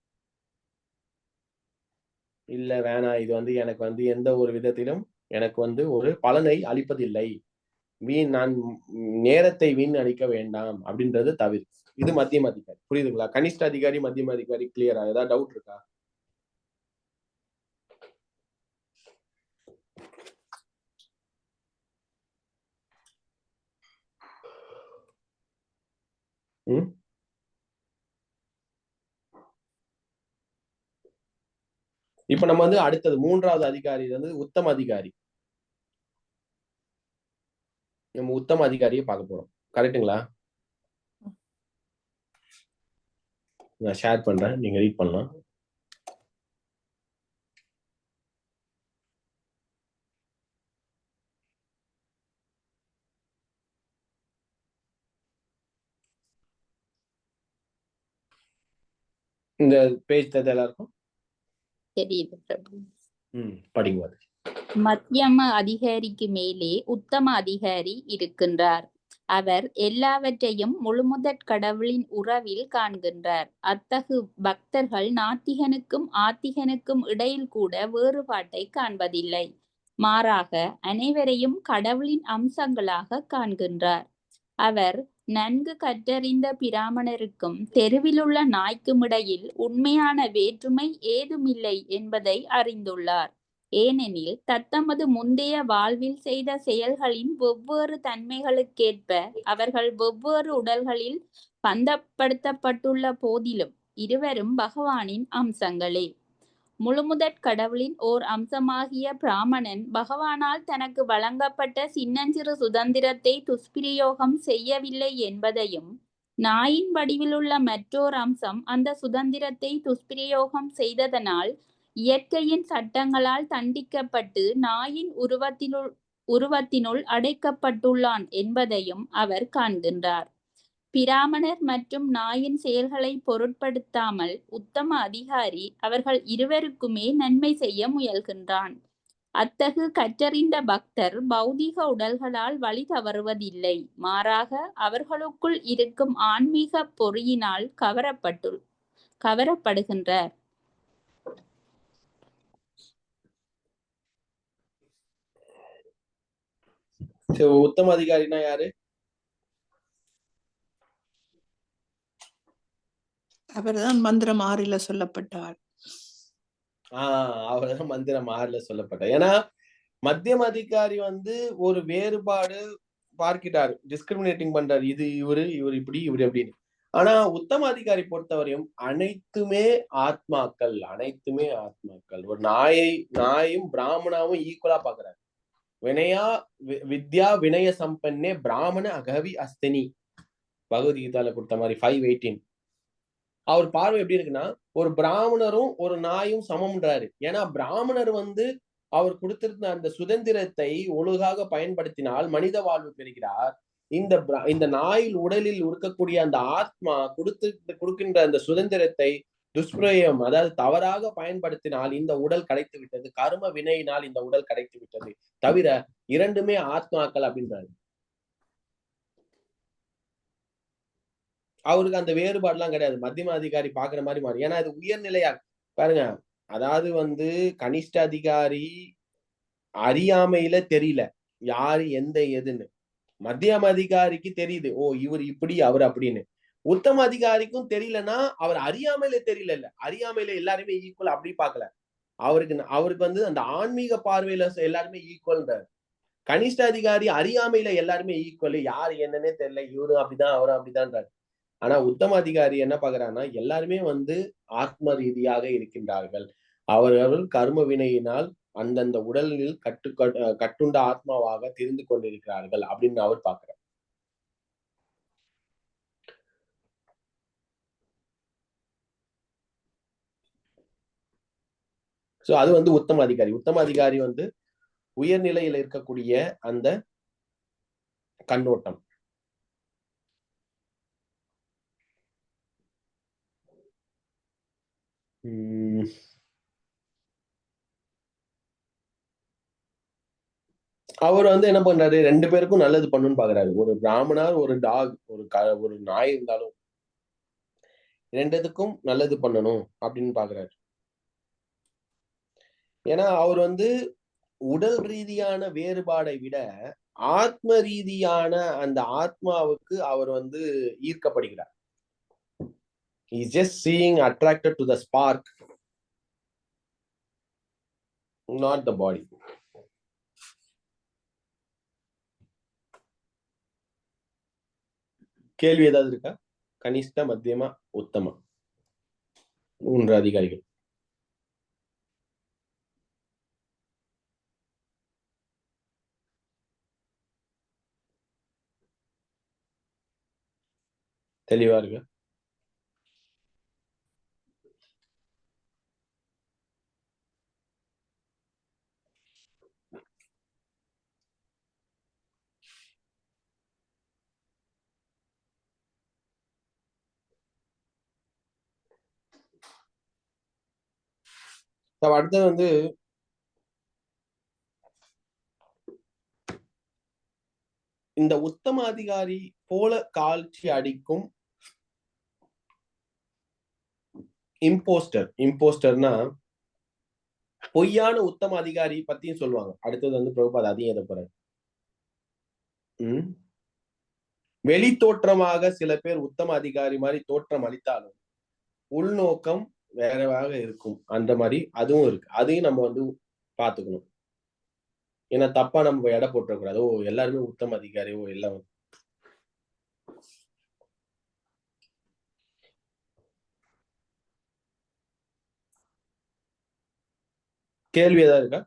இல்ல வேணாம், இது வந்து எனக்கு வந்து எந்த ஒரு விதத்திலும் எனக்கு வந்து ஒரு பலனை அளிப்பதில்லை, நான் நேரத்தை வீண் அளிக்க வேண்டாம் அப்படின்றது தவிர. இது மத்தியம அதிகாரி. புரியுதுங்களா? கனிஷ்ட அதிகாரி, மத்தியம அதிகாரி கிளியரா? ஏதாவது டவுட் இருக்கா? இப்ப நம்ம வந்து அடுத்தது 3வது அதிகாரி வந்து உத்தம அதிகாரி. நம்ம உத்தம அதிகாரியை பார்க்க போறோம். கரெக்ட்டுங்களா? நான் ஷேர் பண்றேன், நீங்க ரீட் பண்ணலாம். இந்த பேஜ் தெரியுது எல்லாருக்கும்? தெரியுது பிரபு. படிங்க. மத்தியம அதிகாரிக்கு மேலே உத்தம அதிகாரி இருக்கின்றார். அவர் எல்லாவற்றையும் முழுமுதற் கடவுளின் உறவில் காண்கின்றார். அத்தகு பக்தர்கள் நாத்திகனுக்கும் ஆத்திகனுக்கும் இடையில் கூட வேறுபாட்டை காண்பதில்லை. மாறாக அனைவரையும் கடவுளின் அம்சங்களாக காண்கின்றார். அவர் நன்கு கற்றறிந்த பிராமணருக்கும் தெருவிலுள்ள நாய்க்கும் இடையில் உண்மையான வேற்றுமை ஏதுமில்லை என்பதை அறிந்துள்ளார். ஏனெனில் தத்தமது முந்தைய வாழ்வில் செய்த செயல்களின் வெவ்வேறு தன்மைகளுக்கேற்ப அவர்கள் வெவ்வேறு உடல்களில் பந்தப்படுத்தப்பட்டுள்ள போதிலும் இருவரும் பகவானின் அம்சங்களே. முழுமுதற் கடவுளின் ஓர் அம்சமாகிய பிராமணன் பகவானால் தனக்கு வழங்கப்பட்ட சின்னஞ்சிறு சுதந்திரத்தை துஷ்பிரயோகம் செய்யவில்லை என்பதையும், நாயின் வடிவிலுள்ள மற்றோர் அம்சம் அந்த சுதந்திரத்தை துஷ்பிரயோகம் செய்ததனால் இயற்கையின் சட்டங்களால் தண்டிக்கப்பட்டு நாயின் உருவத்தினுள் அடைக்கப்பட்டுள்ளான் என்பதையும் அவர் காண்கின்றார். பிராமணர் மற்றும் நாயின் செயல்களை பொருட்படுத்தாமல் உத்தம அதிகாரி அவர்கள் இருவருக்குமே நன்மை செய்ய முயல்கின்றான். அத்தகு கற்றறிந்த பக்தர் பௌதீக உடல்களால் வழி தவறுவதில்லை. மாறாக அவர்களுக்குள் இருக்கும் ஆன்மீக பொறியினால் கவரப்படுகின்றார். உத்தம அதிகாரினா யாரு? அவர்தான் மந்திரம் 6ல சொல்லப்பட்டார். அவர்தான் மந்திரம் 6ல சொல்லப்பட்டார். ஏன்னா மத்தியம அதிகாரி வந்து ஒரு வேறுபாடு பார்க்கிறார், டிஸ்கிரிமினேட்டிங் பண்றாரு, இது இவரு இப்படி இவரு அப்படின்னு. ஆனா உத்தம அதிகாரி பொறுத்தவரையும் அனைத்துமே ஆத்மாக்கள், அனைத்துமே ஆத்மாக்கள். ஒரு நாயும் பிராமணாவும் ஈக்குவலா பாக்குறாரு. வினயா வித்யா வினய சம்பன்னே பிராமண அகவி அஸ்தினி, பகவத்கீதால கொடுத்த மாதிரி 5:18. அவர் பார்வை எப்படி இருக்குன்னா, ஒரு பிராமணரும் ஒரு நாயும் சமம்ன்றாரு. ஏன்னா பிராமணர் வந்து அவர் கொடுத்திருந்த அந்த சுதந்திரத்தை ஒழுங்காக பயன்படுத்தினால் மனித வாழ்வு பெறுகிறார். இந்த நாயில் உடலில் இருக்கக்கூடிய அந்த ஆத்மா கொடுக்கின்ற அந்த சுதந்திரத்தை துஷ்பிரயோகம், அதாவது தவறாக பயன்படுத்தினால் இந்த உடல் கிடைத்து விட்டது, கர்ம வினையினால் இந்த உடல் கிடைத்து விட்டது. தவிர இரண்டுமே ஆத்மாக்கள் அப்படின்றாரு. அவருக்கு அந்த வேறுபாடு எல்லாம் கிடையாது. மத்தியம அதிகாரி பாக்குற மாதிரி மாறி. ஏன்னா இது உயர்நிலையா பாருங்க. அதாவது வந்து கனிஷ்ட அதிகாரி அறியாமையில தெரியல யாரு எந்த எதுன்னு. மத்தியம அதிகாரிக்கு தெரியுது, ஓ இவர் இப்படி அவர் அப்படின்னு. உத்தம அதிகாரிக்கும் தெரியலன்னா அவர் அறியாமையில தெரியல. இல்ல அறியாமையில எல்லாருமே ஈக்குவல் அப்படி பாக்கல. அவருக்கு வந்து அந்த ஆன்மீக பார்வையில எல்லாருமே ஈக்குவல்ன்றார். கனிஷ்ட அதிகாரி அறியாமையில எல்லாருமே ஈக்குவல், யாரு என்னன்னே தெரியல, இவரும் அப்படிதான் அவரும் அப்படிதான்றாரு. ஆனா உத்தம அதிகாரி என்ன பாக்குறாங்கன்னா எல்லாருமே வந்து ஆத்ம ரீதியாக இருக்கின்றார்கள், அவர்கள் கர்ம வினையினால் அந்தந்த உடலில் கட்டுண்ட ஆத்மாவாக திரிந்து கொண்டிருக்கிறார்கள் அப்படின்னு அவர் பாக்குறார். சோ அது வந்து உத்தம அதிகாரி. உத்தம அதிகாரி வந்து உயர்நிலையில இருக்கக்கூடிய அந்த கண்ணோட்டம். அவர் வந்து என்ன பண்றாரு, 2 பேருக்கும் நல்லது பண்ணணும்னு பாக்குறாரு. ஒரு பிராமணர், ஒரு டாக், ஒரு நாய் இருந்தாலும் 2த்துக்கும் நல்லது பண்ணணும் அப்படின்னு பாக்குறாரு. ஏன்னா அவர் வந்து உடல் ரீதியான வேறுபாடை விட ஆத்ம ரீதியான அந்த ஆத்மாவுக்கு அவர் வந்து ஈர்க்கப்படுகிறார். He is just seeing attracted to the spark, not the body. கேள்வி ஏதாவது இருக்கா? கனிஷ்ட, மத்தியமா, உத்தம 3 அதிகாரிகள். தெளிவா இருக்கு? அடுத்தது வந்து இந்த உத்தம அதிகாரி போல காட்சி அடிக்கும் இம்போஸ்டர்னா பொய்யான உத்தம அதிகாரி பத்தியும் சொல்லுவாங்க. அடுத்தது வந்து பிரபுபாத் அதையும் எதை போறாரு. வெளி தோற்றமாக சில பேர் உத்தம அதிகாரி மாதிரி தோற்றம் அளித்தாலும் உள்நோக்கம் வேறவாக இருக்கும். அந்த மாதிரி அதுவும் இருக்கு. அதையும் நம்ம வந்து பாத்துக்கணும். ஏன்னா தப்பா நம்ம எடை போட்டக்கூடாது. ஓ எல்லாருமே உத்தம அதிகாரி, ஓ எல்லாம். கேள்வி ஏதாவது இருக்கா?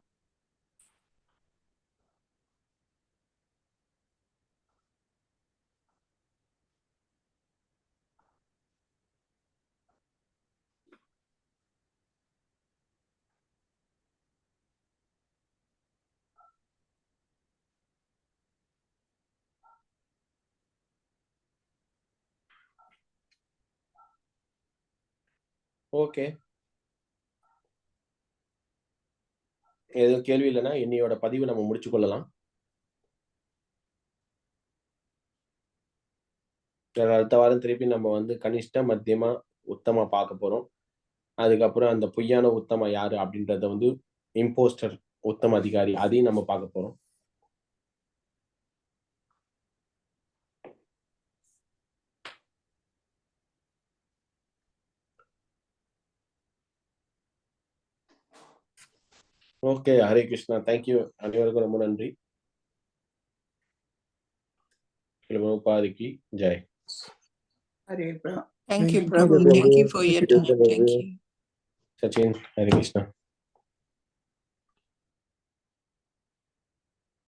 ஓகே, எதுவும் கேள்வி இல்லைன்னா என்னையோட பதிவு நம்ம முடிச்சு கொள்ளலாம். அடுத்த வாரம் திருப்பி நம்ம வந்து கனிஷ்ட, மத்தியமா, உத்தமா பார்க்க போறோம். அதுக்கப்புறம் அந்த பொய்யான உத்தம யாரு அப்படின்றத வந்து இம்போஸ்டர் உத்தம அதிகாரி அதையும் நம்ம பார்க்க போறோம். ஓகே, ஹரே கிருஷ்ணா. தேங்க்யூ. அனைவருக்கும் ரொம்ப நன்றி. பிரபுபாதிக்கு ஜெய். ஹரே பிரபு. Thank you, Thank you, Prabhu. Prabhu. Thank you for Thank your you, time. Thank you. Sachin, Hare Krishna.